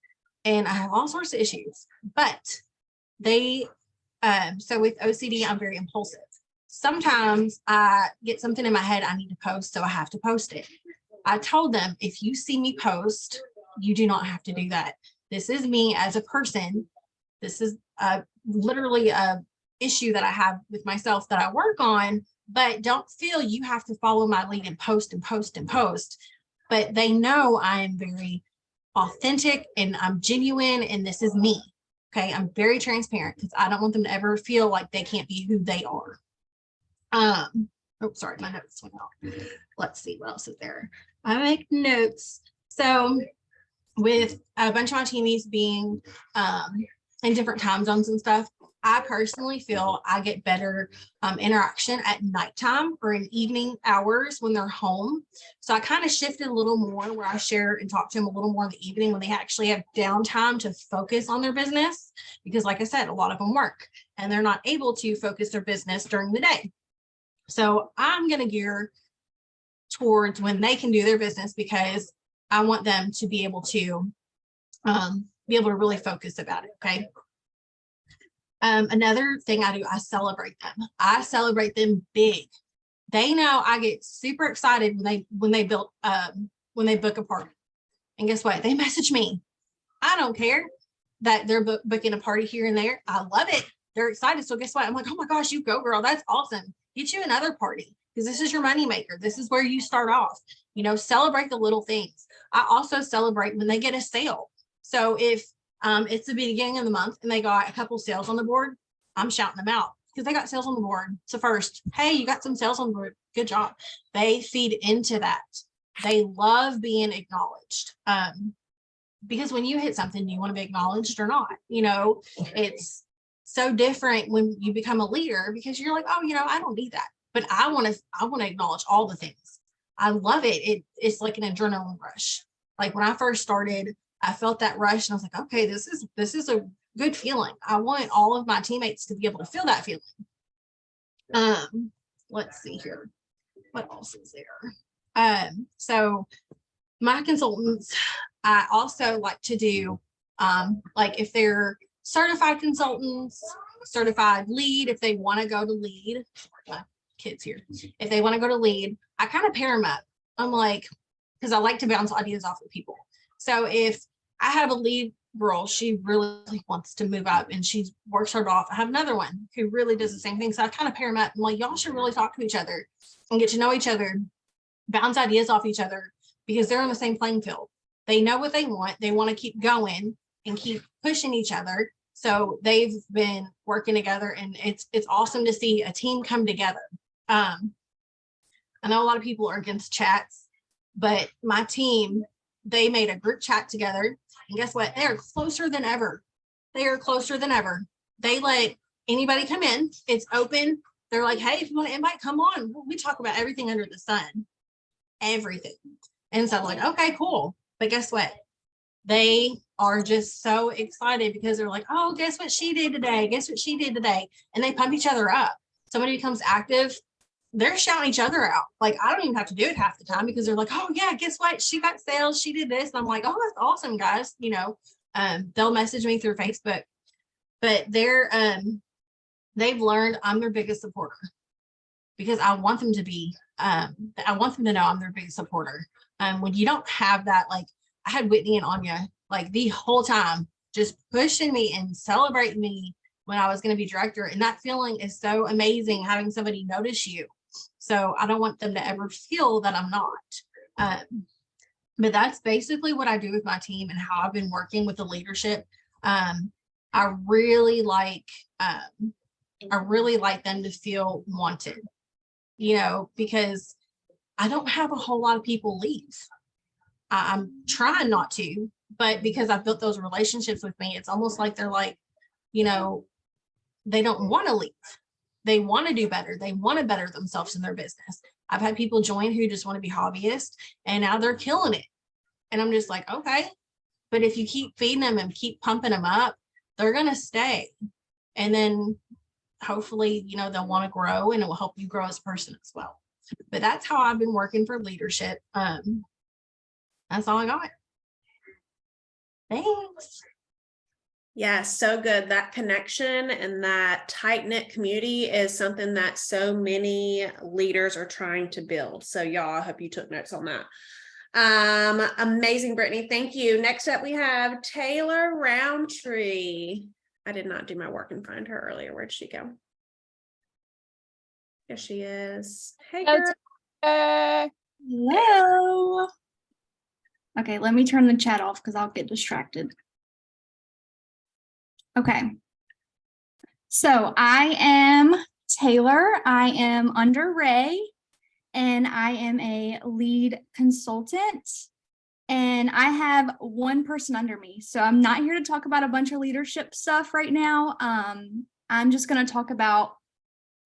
and I have all sorts of issues. But so with OCD, I'm very impulsive. Sometimes I get something in my head I need to post, so I have to post it. I told them, if you see me post, you do not have to do that. This is me as a person. This is literally a issue that I have with myself that I work on, but don't feel you have to follow my lead and post and post and post. But they know I am very authentic and I'm genuine and this is me. Okay, I'm very transparent because I don't want them to ever feel like they can't be who they are. Oh, sorry, my notes went out. Let's see what else is there. I make notes. So with a bunch of my teamies being in different time zones and stuff, I personally feel I get better interaction at nighttime or in evening hours when they're home. So I kind of shifted a little more where I share and talk to them a little more in the evening when they actually have downtime to focus on their business. Because like I said, a lot of them work and they're not able to focus their business during the day. So I'm going to gear towards when they can do their business because I want them to be able to really focus about it. Okay. Another thing I do, I celebrate them. I celebrate them big. They know I get super excited when they book a party. And guess what? They message me. I don't care that they're booking a party here and there. I love it. They're excited. So guess what? I'm like, oh my gosh, you go, girl. That's awesome. Get you another party because this is your money maker. This is where you start off. You know, celebrate the little things. I also celebrate when they get a sale. So if it's the beginning of the month and they got a couple sales on the board, I'm shouting them out because they got sales on the board. So first, hey, you got some sales on the board. Good job. They feed into that. They love being acknowledged. Because when you hit something, do you want to be acknowledged or not? You know, it's so different when you become a leader because you're like, oh, you know, I don't need that. But I want to acknowledge all the things. I love it. It's like an adrenaline rush. Like when I first started, I felt that rush and I was like, okay, this is a good feeling. I want all of my teammates to be able to feel that feeling. Let's see here. What else is there? So my consultants, I also like to do, like if they're certified consultants, certified lead, if they want to go to lead, my kids here, if they want to go to lead, I kind of pair them up. I'm like, because I like to bounce ideas off of people. So if I have a lead girl, she really wants to move up and she works her off. I have another one who really does the same thing. So I kind of pair them up. I'm like, y'all should really talk to each other and get to know each other, bounce ideas off each other because they're on the same playing field. They know what they want. They want to keep going and keep pushing each other. So they've been working together and it's awesome to see a team come together. I know a lot of people are against chats, but my team, they made a group chat together. And guess what? They are closer than ever. They are closer than ever. They let anybody come in. It's open. They're like, hey, if you want to invite, come on. We talk about everything under the sun. Everything. And so I'm like, okay, cool. But guess what? They are just so excited because they're like, oh, guess what she did today? Guess what she did today? And they pump each other up. Somebody becomes active, they're shouting each other out. Like, I don't even have to do it half the time because they're like, oh yeah, guess what? She got sales. She did this. And I'm like, oh, that's awesome, guys. You know, they'll message me through Facebook, but they've learned I'm their biggest supporter because I want them to be, I want them to know I'm their biggest supporter. When you don't have that, like I had Whitney and Anya, like the whole time just pushing me and celebrating me when I was going to be director. And that feeling is so amazing having somebody notice you. So I don't want them to ever feel that I'm not. But that's basically what I do with my team and how I've been working with the leadership. I really like them to feel wanted, you know, because I don't have a whole lot of people leave. I'm trying not to, but because I've built those relationships with me, it's almost like they're like, you know, they don't want to leave. They want to do better. They want to better themselves in their business. I've had people join who just want to be hobbyists and now they're killing it. And I'm just like, okay, but if you keep feeding them and keep pumping them up, they're going to stay. And then hopefully, they'll want to grow and it will help you grow as a person as well. But that's how I've been working for leadership. That's all I got. Thanks. Yeah, so good. That connection and that tight-knit community is something that so many leaders are trying to build. So y'all, I hope you took notes on that. Amazing, Brittany. Thank you. Next up, we have Taylor Roundtree. I did not do my work and find her earlier. Where'd she go? There she is. Hey, girl. Hello. Okay, let me turn the chat off because I'll get distracted. Okay. So I am Taylor. I am under Ray, and I am a lead consultant. And I have one person under me. So I'm not here to talk about a bunch of leadership stuff right now. I'm just going to talk about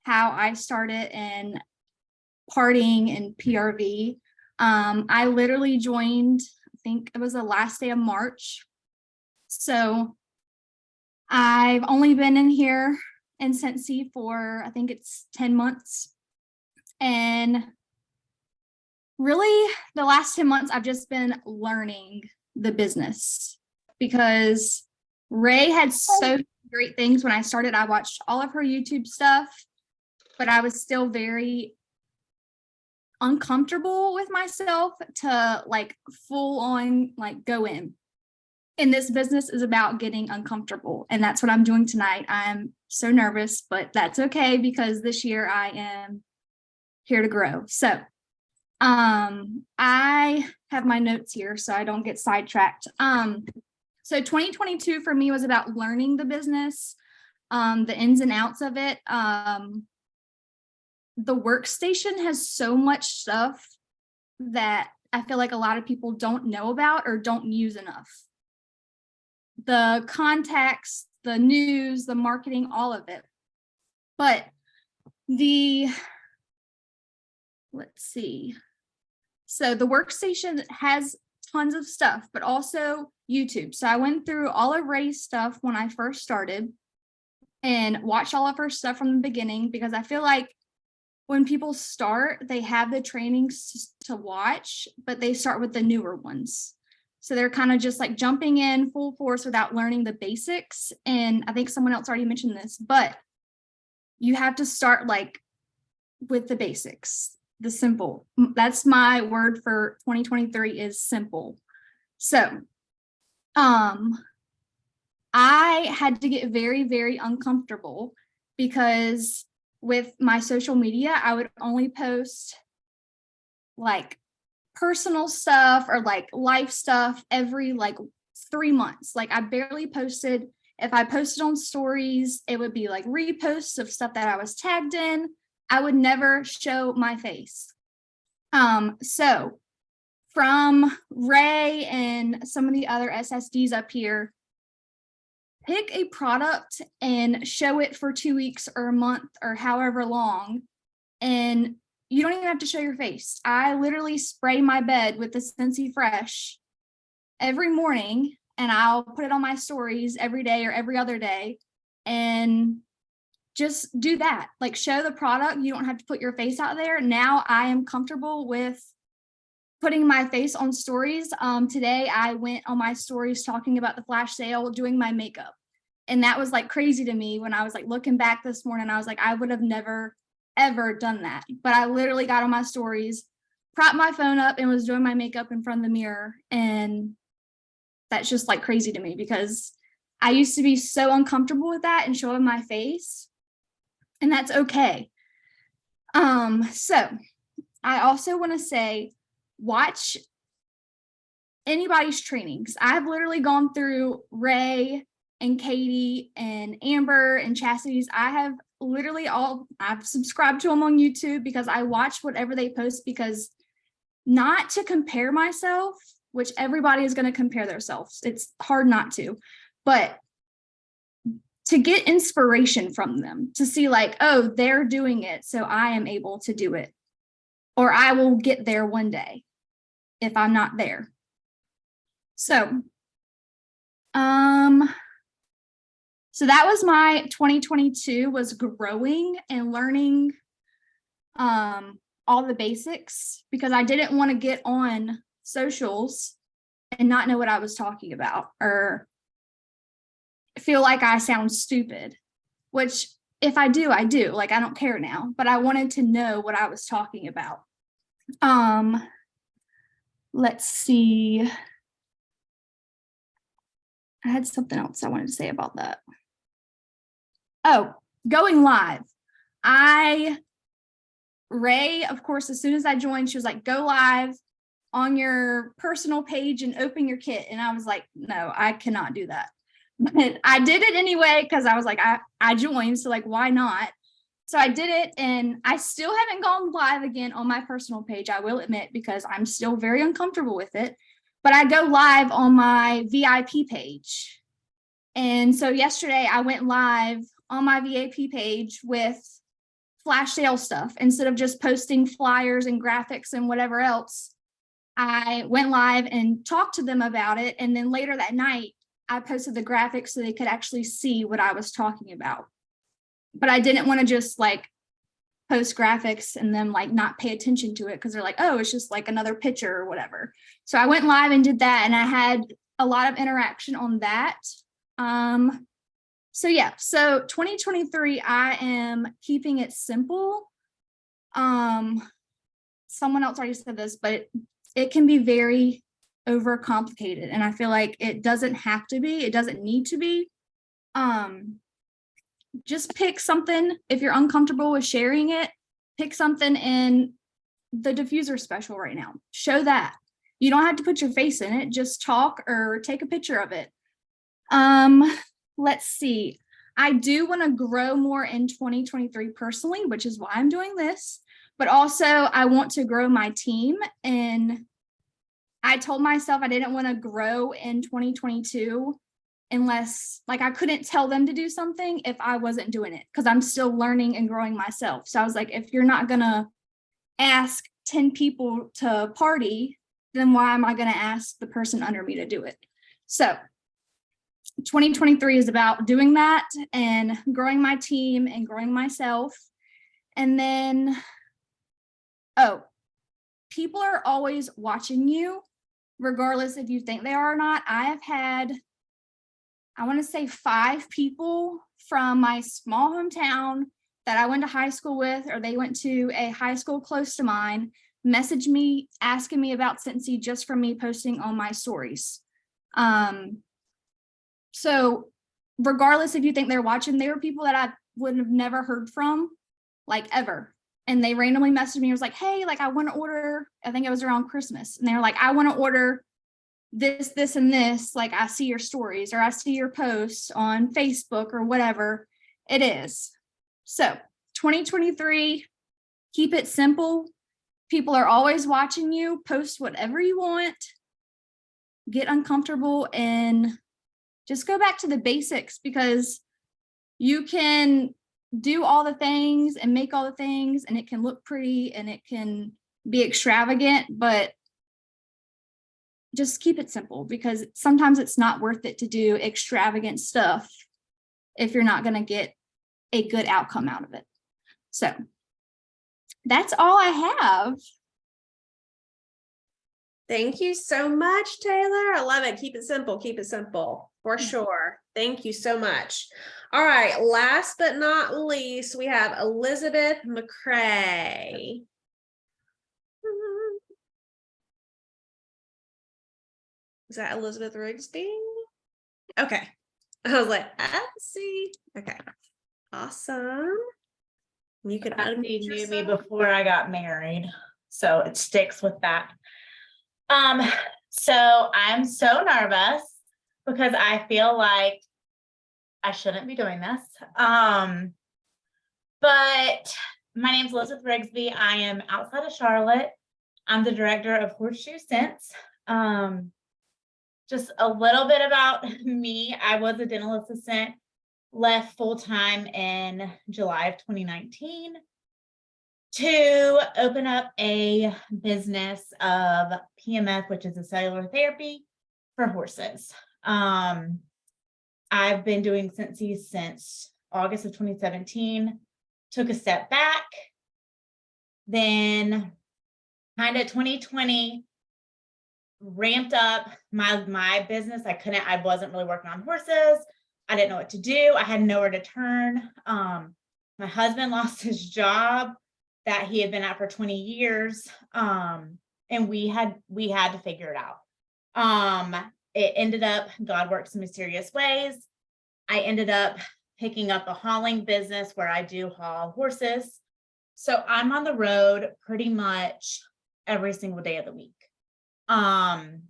how I started in partying in PRV. I literally joined, I think it was the last day of March. So I've only been in here in Cincy for, I think it's 10 months. And really the last 10 months, I've just been learning the business because Ray had so many great things when I started. I watched all of her YouTube stuff, but I was still very uncomfortable with myself to like full on like go in. And this business is about getting uncomfortable. And that's what I'm doing tonight. I'm so nervous, but that's okay because this year I am here to grow. So I have my notes here so I don't get sidetracked. So 2022 for me was about learning the business, the ins and outs of it. The workstation has so much stuff that I feel like a lot of people don't know about or don't use enough. The contacts, the news, the marketing, all of it. But let's see. So the workstation has tons of stuff, but also YouTube. So I went through all of Ray's stuff when I first started and watched all of her stuff from the beginning because I feel like when people start, they have the trainings to watch, but they start with the newer ones. So they're kind of just like jumping in full force without learning the basics. And I think someone else already mentioned this, but you have to start like with the basics, the simple. That's my word for 2023 is simple. So I had to get very, very uncomfortable because with my social media, I would only post like personal stuff or like life stuff every like 3 months. Like I barely posted. If I posted on stories, it would be like reposts of stuff that I was tagged in. I would never show my face. So from Ray and some of the other SSDs up here, pick a product and show it for 2 weeks or a month or however long. And you don't even have to show your face. I literally spray my bed with the Scentsy Fresh every morning and I'll put it on my stories every day or every other day and just do that. Like show the product. You don't have to put your face out there. Now I am comfortable with putting my face on stories. Today I went on my stories talking about the flash sale, doing my makeup. And that was like crazy to me when I was like looking back this morning. I was like, I would have never, ever done that. But I literally got on my stories, propped my phone up and was doing my makeup in front of the mirror. And that's just like crazy to me because I used to be so uncomfortable with that and showing my face. And that's okay. So I also want to say, watch anybody's trainings. I've literally gone through Ray and Katie and Amber and Chastity's. I have literally I've subscribed to them on YouTube because I watch whatever they post because not to compare myself, which everybody is going to compare themselves. It's hard not to, but to get inspiration from them, to see like, oh, they're doing it, so I am able to do it. Or I will get there one day if I'm not there. So, So that was my 2022, was growing and learning all the basics, because I didn't want to get on socials and not know what I was talking about or feel like I sound stupid, which if I do, I do. Like, I don't care now, but I wanted to know what I was talking about. Let's see. I had something else I wanted to say about that. Oh, going live. Ray, of course, as soon as I joined, she was like, go live on your personal page and open your kit. And I was like, no, I cannot do that. But I did it anyway, because I was like, I joined, so like, why not? So I did it, and I still haven't gone live again on my personal page, I will admit, because I'm still very uncomfortable with it. But I go live on my VIP page. And so yesterday I went live on my VIP page with flash sale stuff. Instead of just posting flyers and graphics and whatever else, I went live and talked to them about it. And then later that night, I posted the graphics so they could actually see what I was talking about. But I didn't want to just like post graphics and then like not pay attention to it, because they're like, oh, it's just like another picture or whatever. So I went live and did that, and I had a lot of interaction on that. So yeah, so 2023, I am keeping it simple. Someone else already said this, but it can be very overcomplicated, and I feel like it doesn't have to be, it doesn't need to be. Just pick something. If you're uncomfortable with sharing it, pick something in the diffuser special right now. Show that. You don't have to put your face in it, just talk or take a picture of it. Let's see. I do want to grow more in 2023 personally, which is why I'm doing this, but also I want to grow my team. And I told myself I didn't want to grow in 2022 unless, like, I couldn't tell them to do something if I wasn't doing it, because I'm still learning and growing myself. So I was like, if you're not going to ask 10 people to party, then why am I going to ask the person under me to do it? So 2023 is about doing that and growing my team and growing myself. And then, people are always watching you, regardless if you think they are or not. I have had, I want to say 5 people from my small hometown that I went to high school with, or they went to a high school close to mine, message me asking me about Scentsy just from me posting on my stories. So regardless if you think they're watching, they were people that I would have never heard from, like, ever. And they randomly messaged me and was like, hey, like, I want to order, I think it was around Christmas. And they were like, I want to order this, this, and this. Like, I see your stories, or I see your posts on Facebook, or whatever it is. So 2023, keep it simple. People are always watching you. Post whatever you want. Get uncomfortable and just go back to the basics, because you can do all the things and make all the things, and it can look pretty and it can be extravagant, but just keep it simple, because sometimes it's not worth it to do extravagant stuff if you're not going to get a good outcome out of it. So that's all I have. Thank you so much, Taylor. I love it. Keep it simple. Keep it simple for sure. Thank you so much. All right. Last but not least, we have Elizabeth McCrae. Is that Elizabeth Rigsby? Okay. I was like, I see. Okay. Awesome. You can He unmute knew me yourself. before I got married, so it sticks with that. So I'm so nervous because I feel like I shouldn't be doing this. But my name's Elizabeth Rigsby. I am outside of Charlotte. I'm the director of Horseshoe Scents. Just a little bit about me. I was a dental assistant, left full-time in July of 2019 to open up a business of PMF, which is a cellular therapy for horses. I've been doing Cincy since August of 2017, took a step back. Then kind of 2020 ramped up my business. I wasn't really working on horses. I didn't know what to do. I had nowhere to turn. My husband lost his job that he had been at for 20 years. And we had to figure it out. It ended up, God works in mysterious ways. I ended up picking up a hauling business where I do haul horses. So I'm on the road pretty much every single day of the week. And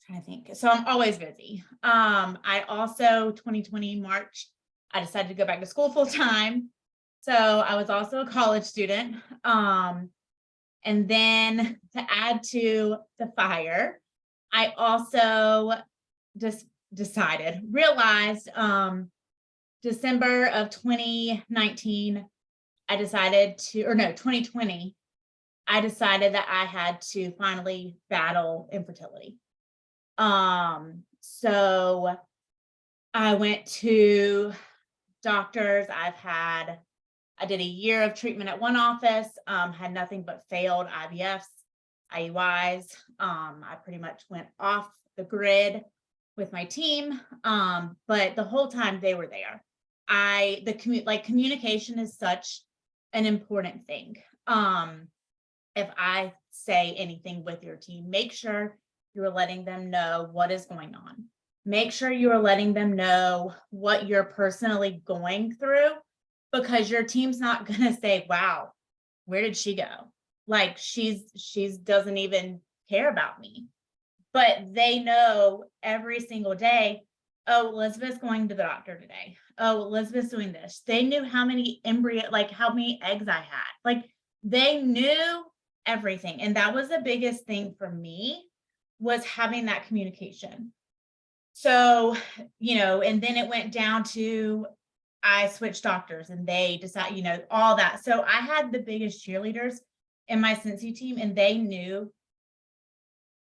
trying to think. So I'm always busy. I also 2020 March, I decided to go back to school full time. So I was also a college student. And then to add to the fire, I also just realized December of 2019, 2020, I decided that I had to finally battle infertility. So I went to doctors. I did a year of treatment at one office, had nothing but failed IVFs, IUIs. I pretty much went off the grid with my team. But the whole time they were there. Communication is such an important thing. If I say anything with your team, make sure you're letting them know what is going on. Make sure you are letting them know what you're personally going through, because your team's not going to say, wow, where did she go? Like she's doesn't even care about me. But they know every single day, oh, Elizabeth's going to the doctor today. Oh, Elizabeth's doing this. They knew how many how many eggs I had. Like they knew everything. And that was the biggest thing for me, was having that communication. So, and then it went down to, I switched doctors and they decide, all that. So I had the biggest cheerleaders in my Cincy team, and they knew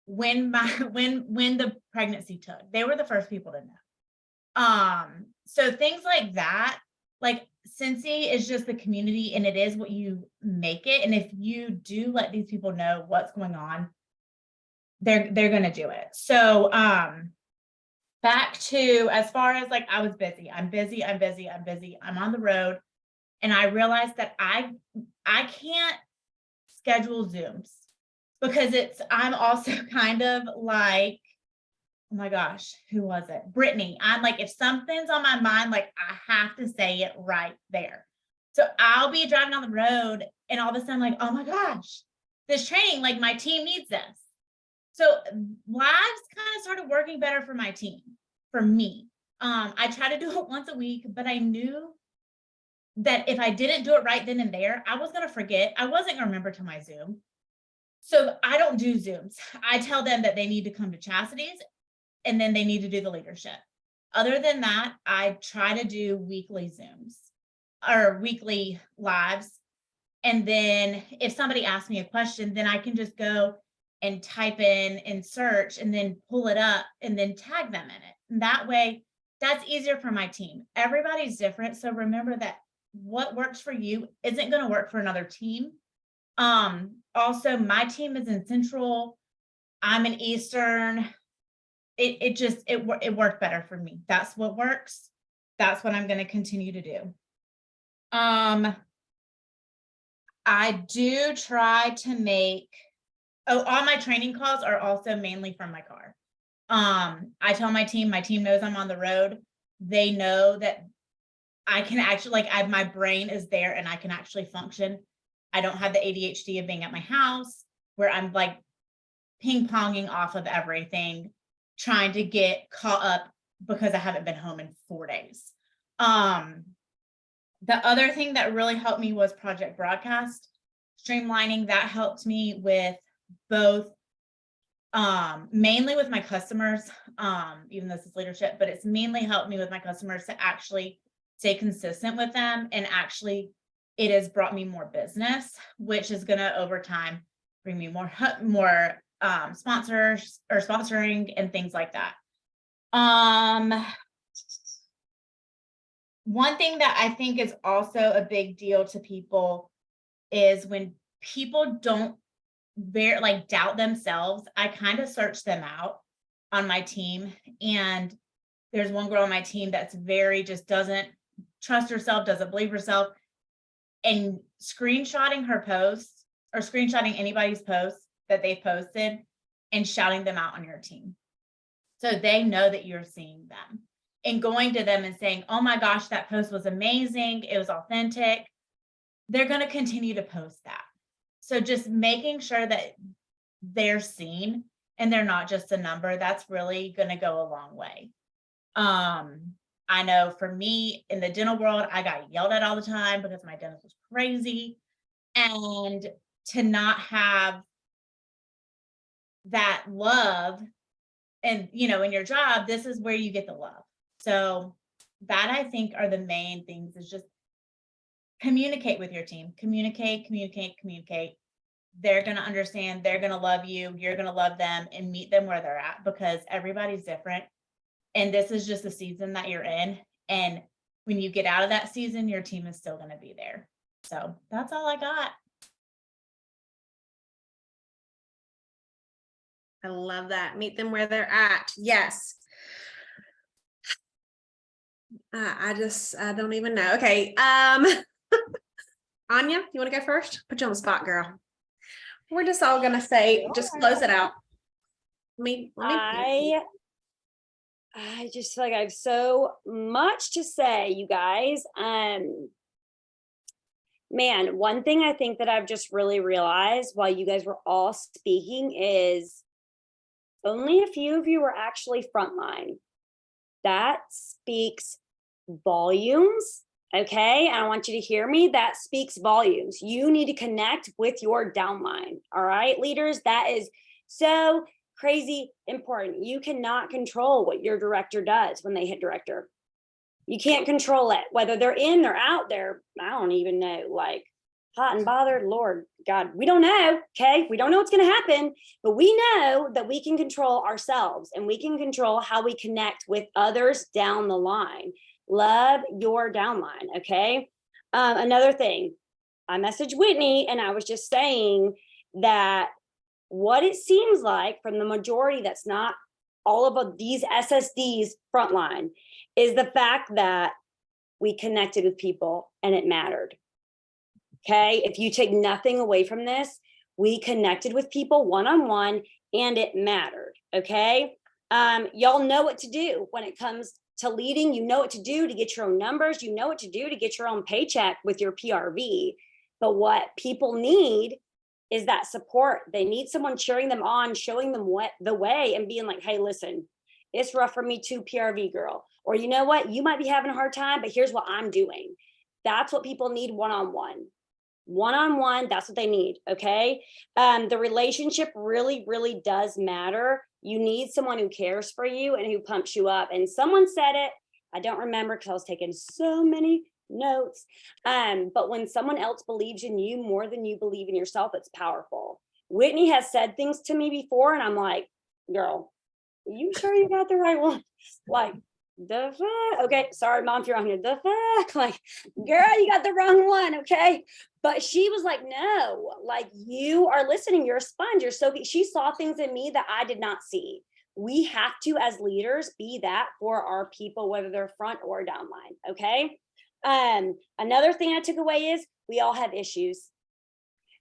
when the pregnancy took. They were the first people to know. So things like that, like Cincy is just the community, and it is what you make it. And if you do let these people know what's going on, they're going to do it. So, back to, as far as I was busy, I'm on the road, and I realized that I can't schedule Zooms, because I'm also kind of like, oh my gosh, who was it? Brittany. I'm like, if something's on my mind, I have to say it right there. So I'll be driving on the road, and all of a sudden, oh my gosh, this training, my team needs this. So lives kind of started working better for my team, for me. I try to do it once a week, but I knew that if I didn't do it right then and there, I was going to forget. I wasn't going to remember to my Zoom. So I don't do Zooms. I tell them that they need to come to Chastity's, and then they need to do the leadership. Other than that, I try to do weekly Zooms or weekly lives. And then if somebody asks me a question, then I can just go and type in and search, and then pull it up and then tag them in it. And that way, that's easier for my team. Everybody's different. So remember that what works for you isn't going to work for another team. Also, my team is in Central. I'm in Eastern. It worked better for me. That's what works. That's what I'm going to continue to do. I do try to make, all my training calls are also mainly from my car. I tell my team knows I'm on the road. They know that I can actually, my brain is there and I can actually function. I don't have the ADHD of being at my house where I'm ping-ponging off of everything, trying to get caught up because I haven't been home in 4 days. The other thing that really helped me was Project Broadcast. Streamlining that helped me with both, mainly with my customers, even though this is leadership, but it's mainly helped me with my customers to actually stay consistent with them. And actually, it has brought me more business, which is going to over time bring me more sponsors or sponsoring and things like that. One thing that I think is also a big deal to people is when people don't doubt themselves, I kind of search them out on my team. And there's one girl on my team that's very just doesn't trust herself, doesn't believe herself, and screenshotting her posts or screenshotting anybody's posts that they've posted and shouting them out on your team. So they know that you're seeing them and going to them and saying, oh my gosh, that post was amazing. It was authentic. They're going to continue to post that. So just making sure that they're seen and they're not just a number, that's really going to go a long way. I know for me in the dental world, I got yelled at all the time because my dentist was crazy. And to not have that love and, you know, in your job, this is where you get the love. So that I think are the main things is just communicate with your team, communicate. They're going to understand, they're going to love you, you're going to love them and meet them where they're at because everybody's different. And this is just the season that you're in. And when you get out of that season, your team is still going to be there. So that's all I got. I love that. Meet them where they're at. Yes. I don't even know. Okay. Anya, you want to go first? Put you on the spot, girl. We're just all gonna say, just close it out. I just feel like I have so much to say, you guys. Man, one thing I think that I've just really realized while you guys were all speaking is only a few of you were actually frontline. That speaks volumes. Okay, and I want you to hear me. That speaks volumes. You need to connect with your downline. All right, leaders, that is so crazy important. You cannot control what your director does when they hit director. You can't control it, whether they're in or out there. I don't even know, like hot and bothered, Lord God, we don't know. Okay, we don't know what's going to happen, but we know that we can control ourselves and we can control how we connect with others down the line. Love your downline. Okay. Another thing, I messaged Whitney and I was just saying that what it seems like from the majority that's not all of these SSDs frontline is the fact that we connected with people and it mattered. Okay. If you take nothing away from this, we connected with people one-on-one and it mattered. Okay. Y'all know what to do when it comes to leading. You know what to do to get your own numbers. You know what to do to get your own paycheck with your PRV. But what people need is that support. They need someone cheering them on, showing them what the way and being like, hey, listen, it's rough for me too, PRV girl. Or you know what, you might be having a hard time, but here's what I'm doing. That's what people need one-on-one. One-on-one, that's what they need, okay? The relationship really, really does matter. You need someone who cares for you and who pumps you up. And someone said it, I don't remember because I was taking so many notes. But when someone else believes in you more than you believe in yourself, it's powerful. Whitney has said things to me before and I'm like, girl, are you sure you got the right one? Like, the fuck? Okay, sorry, mom, if you're on here, the fuck? Like, girl, you got the wrong one, okay? But she was like, no, like you are listening, you're a sponge, you're so, she saw things in me that I did not see. We have to, as leaders, be that for our people, whether they're front or downline, okay? Another thing I took away is we all have issues.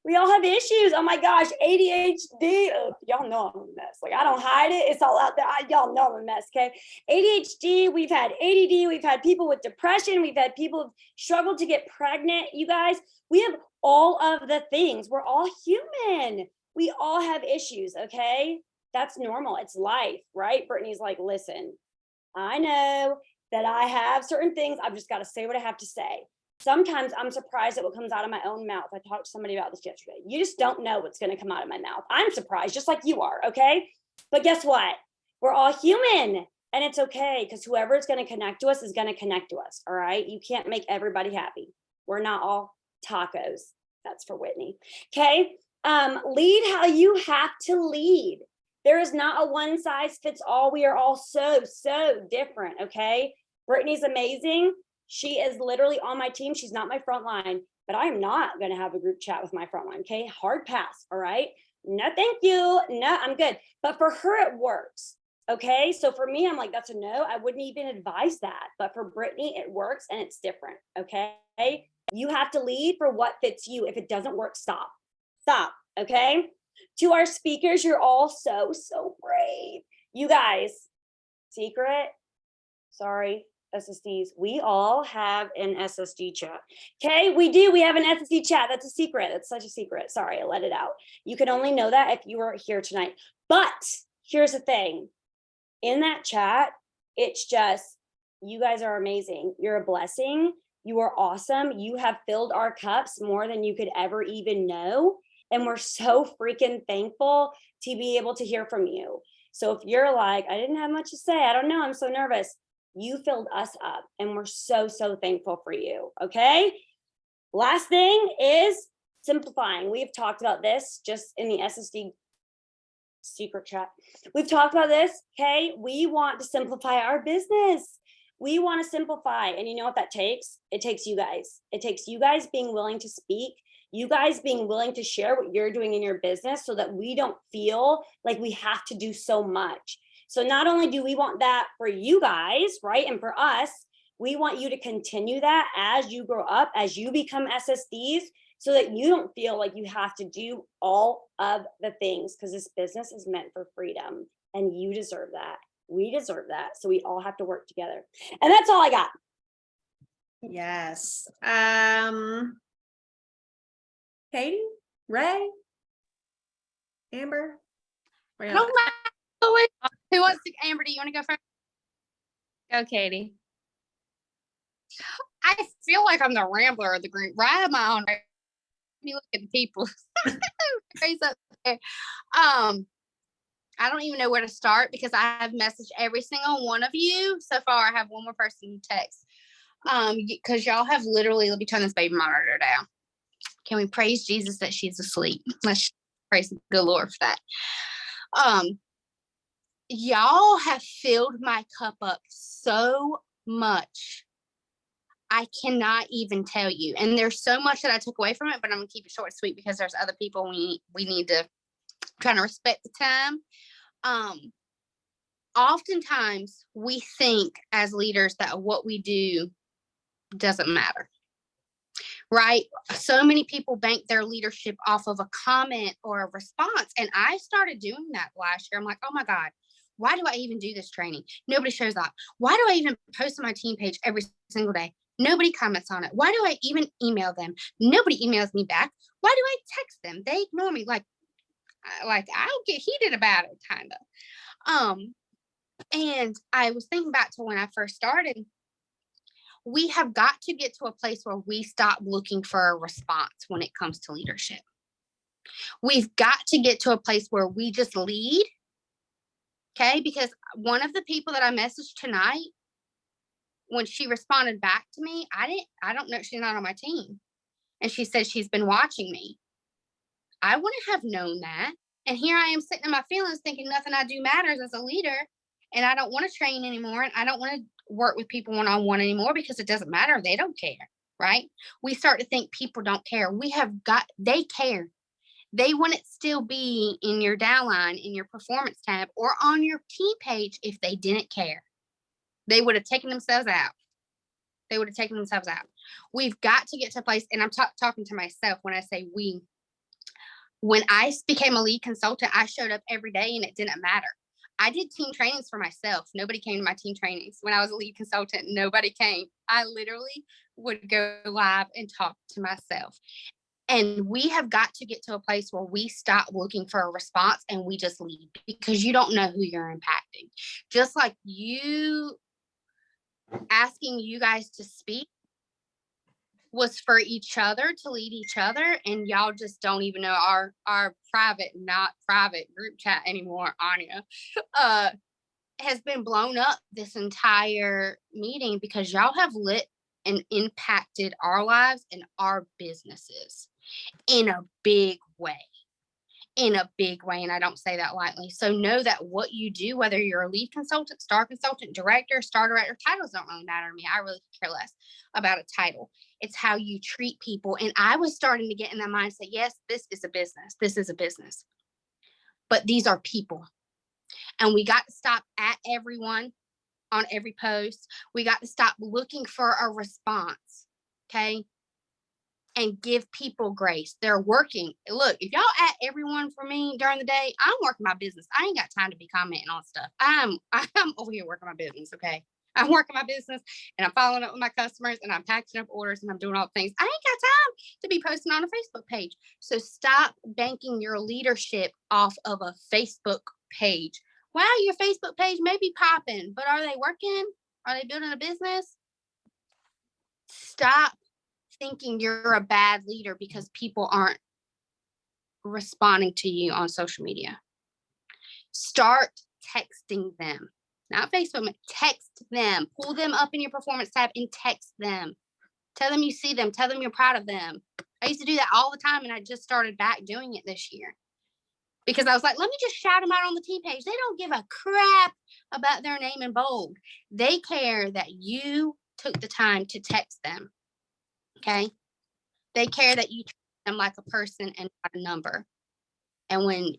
We all have issues. Oh my gosh, ADHD. Oh, y'all know I'm a mess. Like I don't hide it. It's all out there. Y'all know I'm a mess. Okay. ADHD. We've had ADD. We've had people with depression. We've had people who've struggled to get pregnant. You guys, we have all of the things. We're all human. We all have issues. Okay. That's normal. It's life, right? Brittany's like, listen, I know that I have certain things. I've just got to say what I have to say. Sometimes I'm surprised at what comes out of my own mouth. I talked to somebody about this yesterday. You just don't know what's going to come out of my mouth. I'm surprised, just like you are, okay? But guess what? We're all human, and it's okay because whoever is going to connect to us is going to connect to us, all right? You can't make everybody happy. We're not all tacos. That's for Whitney, okay? Lead how you have to lead. There is not a one size fits all. We are all so different. Okay. Brittany's amazing. She is literally on my team. She's not my front line, but I am not going to have a group chat with my front line. Okay. Hard pass. All right. No, thank you. No, I'm good. But for her, it works. Okay. So for me, I'm like, that's a no. I wouldn't even advise that. But for Brittany, it works and it's different. Okay. You have to lead for what fits you. If it doesn't work, stop. Stop. Okay. To our speakers, you're all so brave. You guys, secret, sorry, SSDs, we all have an SSD chat. Okay, we do. We have an SSD chat. That's a secret. That's such a secret. Sorry, I let it out. You can only know that if you were here tonight. But here's the thing. In that chat, it's just, you guys are amazing. You're a blessing. You are awesome. You have filled our cups more than you could ever even know. And we're so freaking thankful to be able to hear from you. So if you're like, I didn't have much to say, I don't know, I'm so nervous. You filled us up and we're so thankful for you. Okay. Last thing is simplifying. We've talked about this just in the SSD secret chat. We've talked about this. Okay. We want to simplify our business. We want to simplify. And you know what that takes? It takes you guys. It takes you guys being willing to speak. You guys being willing to share what you're doing in your business so that we don't feel like we have to do so much. So not only do we want that for you guys, right? And for us, we want you to continue that as you grow up, as you become SSDs, so that you don't feel like you have to do all of the things, because this business is meant for freedom and you deserve that. We deserve that. So we all have to work together. And that's all I got. Yes. Katie, Ray, Amber. Where y'all at? Who wants to? Amber, do you want to go first? Go, Katie. I feel like I'm the rambler of the group. Right am I on? You look at the people. Raise up there. I don't even know where to start because I have messaged every single one of you. So far, I have one more person to text. Because y'all have literally, let me turn this baby monitor down. Can we praise Jesus that she's asleep? Let's praise the good Lord for that. Y'all have filled my cup up so much. I cannot even tell you. And there's so much that I took away from it, but I'm gonna keep it short and sweet because there's other people we need to try to respect the time. Oftentimes we think as leaders that what we do doesn't matter. Right? So many people bank their leadership off of a comment or a response. And I started doing that last year. I'm like, oh my God, why do I even do this training? Nobody shows up. Why do I even post on my team page every single day? Nobody comments on it. Why do I even email them? Nobody emails me back. Why do I text them? They ignore me. Like I'll get heated about it, kind of. And I was thinking back to when I first started. We have got to get to a place where we stop looking for a response when it comes to leadership. We've got to get to a place where we just lead. Okay. Because one of the people that I messaged tonight, when she responded back to me, I don't know, she's not on my team. And she said she's been watching me. I wouldn't have known that. And here I am sitting in my feelings thinking nothing I do matters as a leader. And I don't want to train anymore. And I don't want to work with people one-on-one anymore because it doesn't matter. They don't care, right? We start to think people don't care. They care. They wouldn't still be in your downline, in your performance tab, or on your team page if they didn't care. They would have taken themselves out. We've got to get to a place, and I'm talking to myself when I say we. When I became a lead consultant, I showed up every day and it didn't matter. I did team trainings for myself. Nobody came to my team trainings. When I was a lead consultant, nobody came. I literally would go live and talk to myself. And we have got to get to a place where we stop looking for a response and we just lead, because you don't know who you're impacting. Just like you asking you guys to speak was for each other, to lead each other, and y'all just don't even know our private, not private group chat anymore, Anya, has been blown up this entire meeting because y'all have lit and impacted our lives and our businesses in a big way. in a big way. And I don't say that lightly. So know that what you do, whether you're a lead consultant, star consultant, director, star director, titles don't really matter to me. I really care less about a title. It's how you treat people. And I was starting to get in that mindset. Yes, this is a business. This is a business. But these are people. And we got to stop at everyone on every post. We got to stop looking for a response. Okay. And give people grace. They're working. Look, if y'all at everyone for me during the day, I'm working my business. I ain't got time to be commenting on stuff. I'm over here working my business. Okay. I'm working my business and I'm following up with my customers and I'm packing up orders and I'm doing all the things. I ain't got time to be posting on a Facebook page. So stop banking your leadership off of a Facebook page. Wow, your Facebook page may be popping, but are they working? Are they building a business? Stop thinking you're a bad leader because people aren't responding to you on social media. Start texting them, not Facebook, text them, pull them up in your performance tab and text them. Tell them you see them, tell them you're proud of them. I used to do that all the time and I just started back doing it this year because I was like, let me just shout them out on the team page. They don't give a crap about their name in bold. They care that you took the time to text them. Okay. They care that you treat them like a person and not a number. And when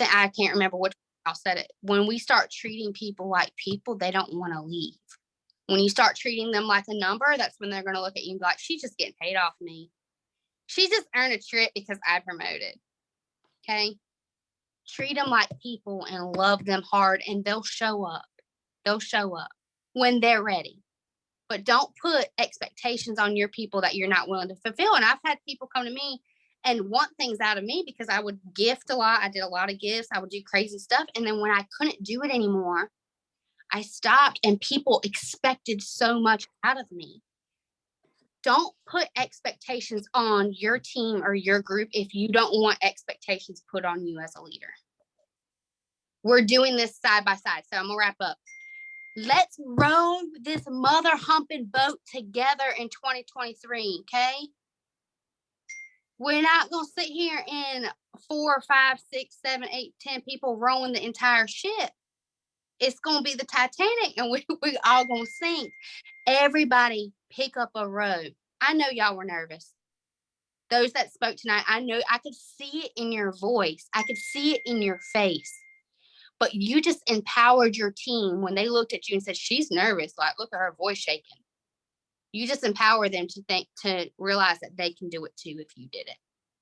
I can't remember what I said it, when we start treating people like people, they don't want to leave. When you start treating them like a number, that's when they're going to look at you and be like, she's just getting paid off me. She just earned a trip because I promoted. Okay. Treat them like people and love them hard and they'll show up. They'll show up when they're ready. But don't put expectations on your people that you're not willing to fulfill. And I've had people come to me and want things out of me because I would gift a lot. I did a lot of gifts. I would do crazy stuff. And then when I couldn't do it anymore, I stopped and people expected so much out of me. Don't put expectations on your team or your group if you don't want expectations put on you as a leader. We're doing this side by side. So I'm going to wrap up. Let's row this mother humping boat together in 2023, okay? We're not going to sit here in 4, 5, 6, 7, 8, 10 people rowing the entire ship. It's going to be the Titanic and we all going to sink. Everybody pick up a row. I know y'all were nervous. Those that spoke tonight, I know I could see it in your voice. I could see it in your face. But you just empowered your team when they looked at you and said, she's nervous. Like, look at her voice shaking. You just empower them to realize that they can do it too if you did it.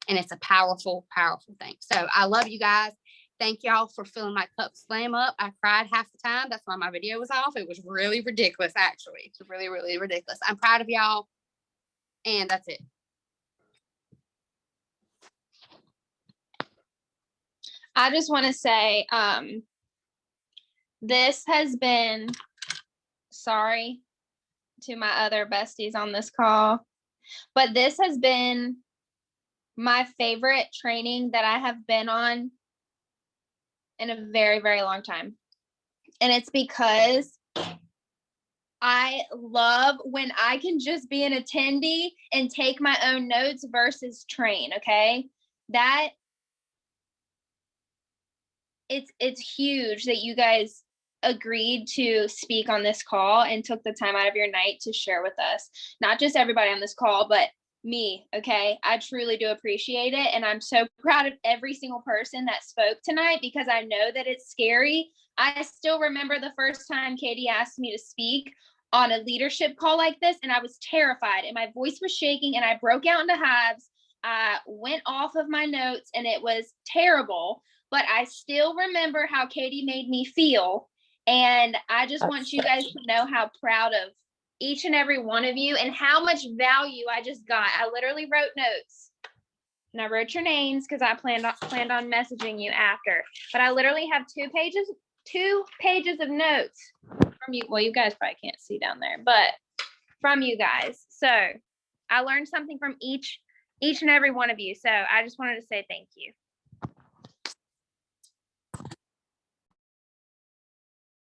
And it's a powerful, powerful thing. So I love you guys. Thank y'all for filling my cup slam up. I cried half the time. That's why my video was off. It was really ridiculous, actually. It's really, really ridiculous. I'm proud of y'all. And that's it. I just want to say, this has been, sorry to my other besties on this call, but this has been my favorite training that I have been on in a very, very long time. And it's because I love when I can just be an attendee and take my own notes versus train, okay? That it's huge that you guys agreed to speak on this call and took the time out of your night to share with us. Not just everybody on this call, but me, okay? I truly do appreciate it. And I'm so proud of every single person that spoke tonight because I know that it's scary. I still remember the first time Katie asked me to speak on a leadership call like this, and I was terrified and my voice was shaking and I broke out into hives. I went off of my notes and it was terrible, but I still remember how Katie made me feel. And I just want you guys to know how proud of each and every one of you and how much value I just got. I literally wrote notes and I wrote your names because I planned on messaging you after, but I literally have 2 pages of notes from you. Well, you guys probably can't see down there, but from you guys. So I learned something from each and every one of you. So I just wanted to say thank you.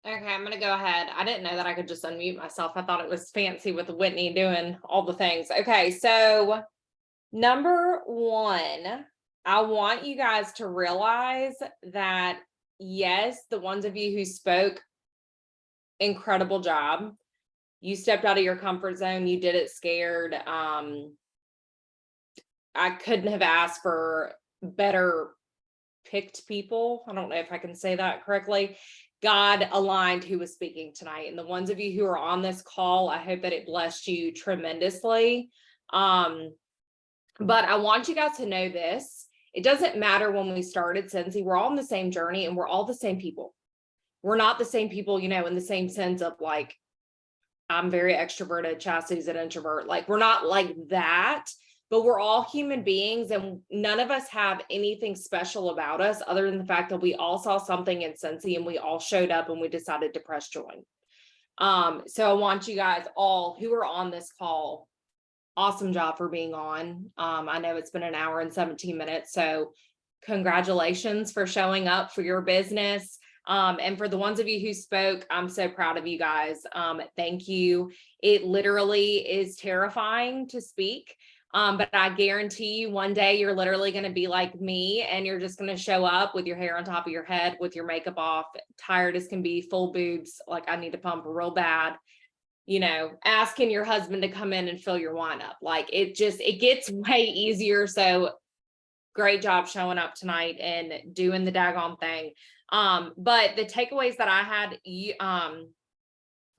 Okay, I'm gonna go ahead. I didn't know that I could just unmute myself. I thought it was fancy with Whitney doing all the things. Okay, so number 1, I want you guys to realize that, yes, the ones of you who spoke, incredible job. You stepped out of your comfort zone. You did it scared. I couldn't have asked for better picked people. I don't know if I can say that correctly. God aligned who was speaking tonight. And the ones of you who are on this call, I hope that it blessed you tremendously. But I want you guys to know this. It doesn't matter when we started Scentsy, we're all on the same journey and we're all the same people. We're not the same people, you know, in the same sense of like, I'm very extroverted, Chastity's an introvert. Like, we're not like that, but we're all human beings and none of us have anything special about us other than the fact that we all saw something in Scentsy and we all showed up and we decided to press join. So I want you guys all who are on this call, awesome job for being on. I know it's been an hour and 17 minutes, so congratulations for showing up for your business. And for the ones of you who spoke, I'm so proud of you guys. Thank you. It literally is terrifying to speak. But I guarantee you one day you're literally going to be like me and you're just going to show up with your hair on top of your head, with your makeup off, tired as can be, full boobs, like I need to pump real bad, you know, asking your husband to come in and fill your wine up. Like it gets way easier. So great job showing up tonight and doing the daggone thing. But the takeaways that I had,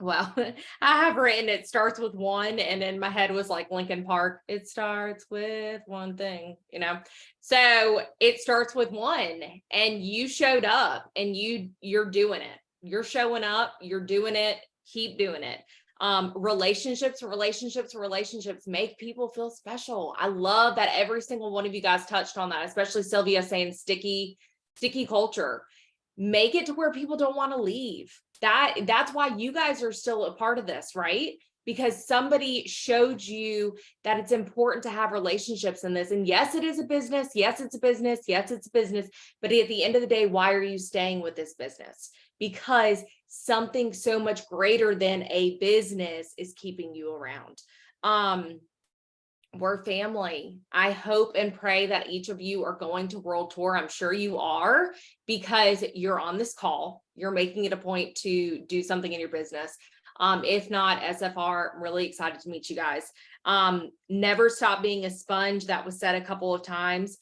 well, I have written, it starts with one, and then my head was like Linkin Park. It starts with one thing, you know? So it starts with one, and you showed up and you're doing it. You're showing up, you're doing it, keep doing it. Relationships make people feel special. I love that every single one of you guys touched on that, especially Sylvia saying sticky culture. Make it to where people don't want to leave. That's why you guys are still a part of this, right? Because somebody showed you that it's important to have relationships in this. And yes, it is a business. Yes, it's a business. Yes, it's a business. But at the end of the day, why are you staying with this business? Because something so much greater than a business is keeping you around. We're family. I hope and pray that each of you are going to World Tour. I'm sure you are, because you're on this call. You're making it a point to do something in your business. If not, SFR, I'm really excited to meet you guys. Never stop being a sponge. That was said a couple of times.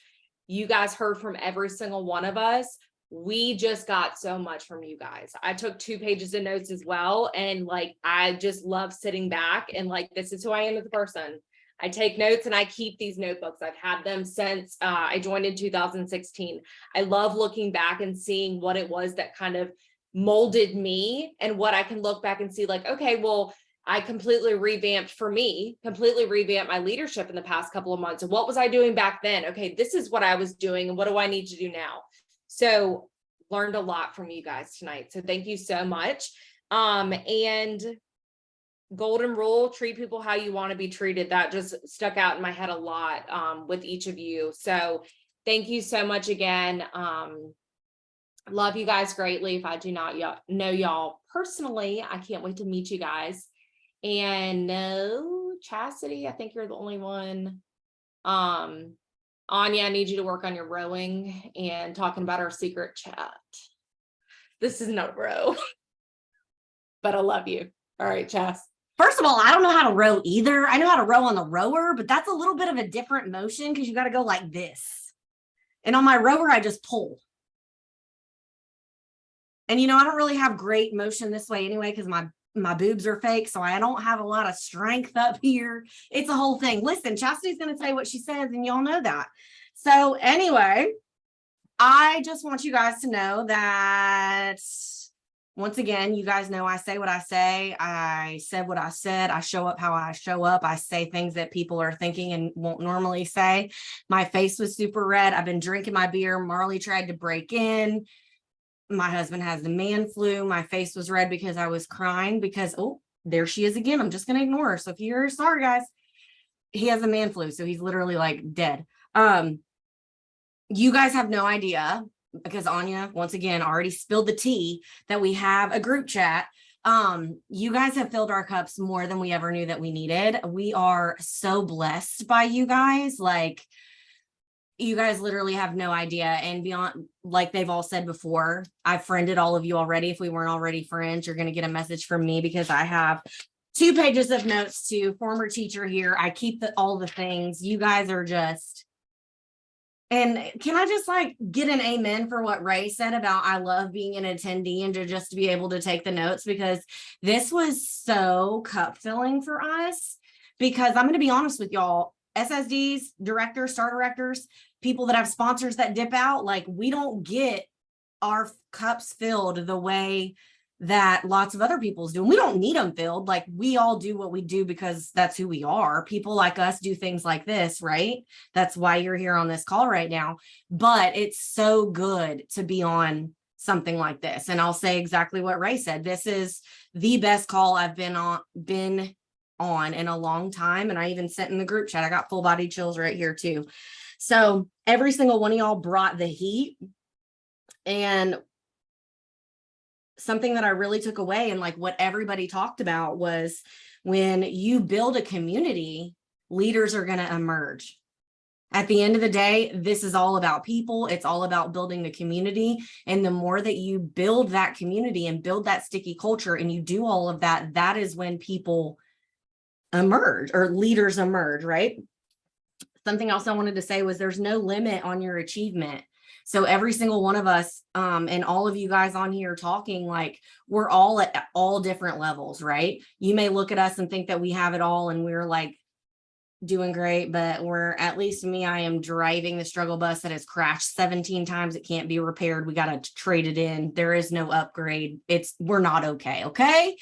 You guys heard from every single one of us. We just got so much from you guys. I took 2 pages of notes as well. And like, I just love sitting back and like, this is who I am as a person. I take notes and I keep these notebooks. I've had them since I joined in 2016. I love looking back and seeing what it was that kind of molded me and what I can look back and see like, okay, well, I completely revamped my leadership in the past couple of months. And what was I doing back then? Okay, this is what I was doing. And what do I need to do now? So learned a lot from you guys tonight. So thank you so much. And golden rule, treat people how you want to be treated. That just stuck out in my head a lot with each of you. So thank you so much again. Love you guys greatly. If I do not know y'all personally, I can't wait to meet you guys. And no, Chastity, I think you're the only one. Anya, I need you to work on your rowing and talking about our secret chat. This is no row, but I love you. All right, Chas. First of all, I don't know how to row either. I know how to row on the rower, but that's a little bit of a different motion because you got to go like this. And on my rower, I just pull. And, you know, I don't really have great motion this way anyway because my boobs are fake. So I don't have a lot of strength up here. It's a whole thing. Listen, Chastity's going to say what she says and y'all know that. So anyway, I just want you guys to know that once again, you guys know I say what I say. I said what I said. I show up how I show up. I say things that people are thinking and won't normally say. My face was super red. I've been drinking my beer. Marley tried to break in. My husband has the man flu. My face was red because I was crying because, oh, there she is again. I'm just going to ignore her. So if you hear her, sorry, guys. He has the man flu. So he's literally like dead. You guys have no idea because Anya, once again, already spilled the tea that we have a group chat. You guys have filled our cups more than we ever knew that we needed. We are so blessed by you guys. Like, you guys literally have no idea. And beyond, like they've all said before, I've friended all of you already. If we weren't already friends, you're going to get a message from me because I have 2 pages of notes to former teacher here. I keep all the things. You guys are just, and can I just like get an amen for what Ray said about I love being an attendee and to just be able to take the notes, because this was so cup filling for us. Because I'm going to be honest with y'all, SSDs, directors, star directors, people that have sponsors that dip out, like we don't get our cups filled the way that lots of other people's do. And we don't need them filled. Like we all do what we do because that's who we are. People like us do things like this, right? That's why you're here on this call right now. But it's so good to be on something like this. And I'll say exactly what Ray said. This is the best call I've been on in a long time. And I even sent in the group chat, I got full body chills right here too. So every single one of y'all brought the heat. And something that I really took away and like what everybody talked about was when you build a community, leaders are going to emerge. At the end of the day, this is all about people. It's all about building the community. And the more that you build that community and build that sticky culture and you do all of that, that is when people emerge or leaders emerge, right? Something else I wanted to say was there's no limit on your achievement. So every single one of us, and all of you guys on here talking, like we're all at all different levels, right? You may look at us and think that we have it all and we're like doing great, but we're, at least me, I am driving the struggle bus that has crashed 17 times. It can't be repaired. We got to trade it in. There is no upgrade. We're not okay. Okay.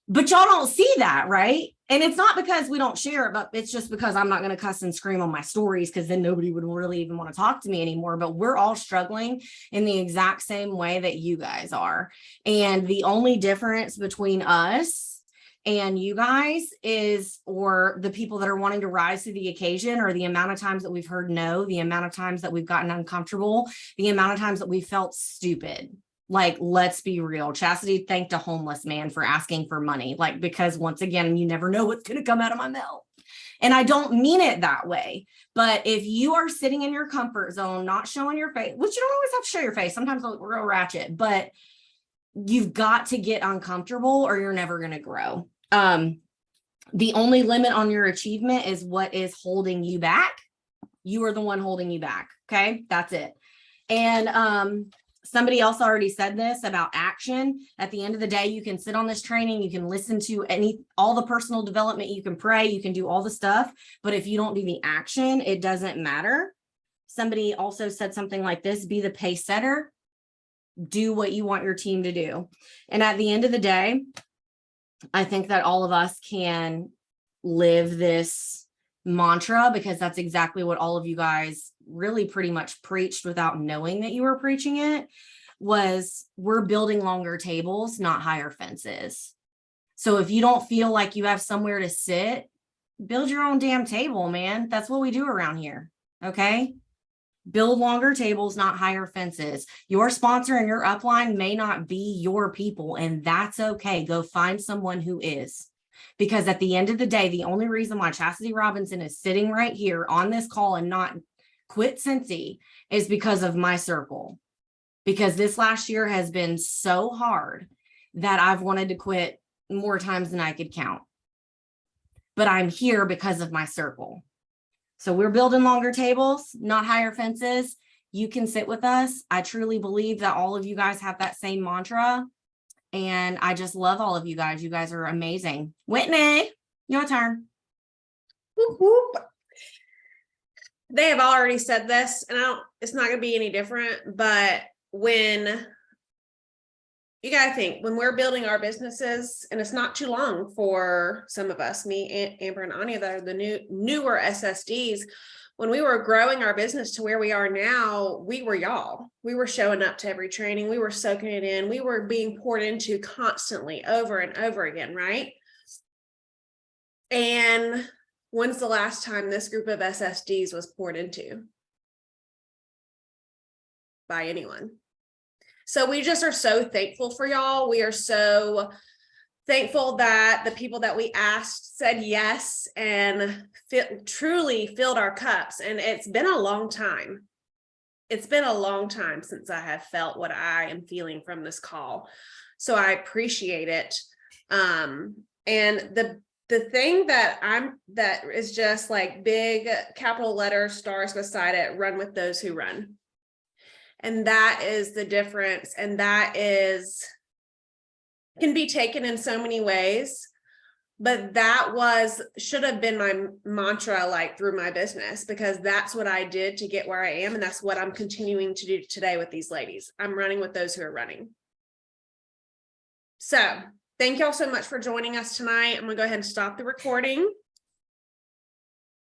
But y'all don't see that, right? And it's not because we don't share it, but it's just because I'm not going to cuss and scream on my stories because then nobody would really even want to talk to me anymore. But we're all struggling in the exact same way that you guys are. And the only difference between us and you guys is, or the people that are wanting to rise to the occasion, or the amount of times that we've heard no, the amount of times that we've gotten uncomfortable, the amount of times that we felt stupid. Like, let's be real. Chastity thanked a homeless man for asking for money, like, because once again, you never know what's going to come out of my mouth. And I don't mean it that way. But if you are sitting in your comfort zone, not showing your face, which you don't always have to show your face, sometimes we're real ratchet, but you've got to get uncomfortable or you're never going to grow. The only limit on your achievement is what is holding you back. You are the one holding you back. Okay, that's it. And somebody else already said this about action. At the end of the day, you can sit on this training, you can listen to all the personal development, you can pray, you can do all the stuff, but if you don't do the action, it doesn't matter. Somebody also said something like this: be the pace setter, do what you want your team to do. And at the end of the day, I think that all of us can live this mantra, because that's exactly what all of you guys really pretty much preached without knowing that you were preaching it. Was we're building longer tables, not higher fences. So if you don't feel like you have somewhere to sit, build your own damn table, man. That's what we do around here. Okay. Build longer tables, not higher fences. Your sponsor and your upline may not be your people, and that's okay. Go find someone who is. Because at the end of the day, the only reason why Chastity Robinson is sitting right here on this call and not quit Cincy is because of my circle. Because this last year has been so hard that I've wanted to quit more times than I could count. But I'm here because of my circle. So we're building longer tables, not higher fences. You can sit with us. I truly believe that all of you guys have that same mantra. And I just love all of you guys. You guys are amazing. Whitney, your turn. Whoop, whoop. They have already said this, and it's not going to be any different, but when you got to think, when we're building our businesses, and it's not too long for some of us, me, Amber, and Anya, that are the newer SSDs, when we were growing our business to where we are now, we were y'all. We were showing up to every training. We were soaking it in. We were being poured into constantly over and over again, right? And when's the last time this group of SSDs was poured into by anyone? So we just are so thankful for y'all. We are so thankful that the people that we asked said yes and truly filled our cups. And it's been a long time. It's been a long time since I have felt what I am feeling from this call. So I appreciate it. And the thing that is just like big capital letter stars beside it, run with those who run. And that is the difference. And that can be taken in so many ways. But that should have been my mantra, like through my business, because that's what I did to get where I am. And that's what I'm continuing to do today with these ladies. I'm running with those who are running. So thank y'all so much for joining us tonight. I'm gonna go ahead and stop the recording.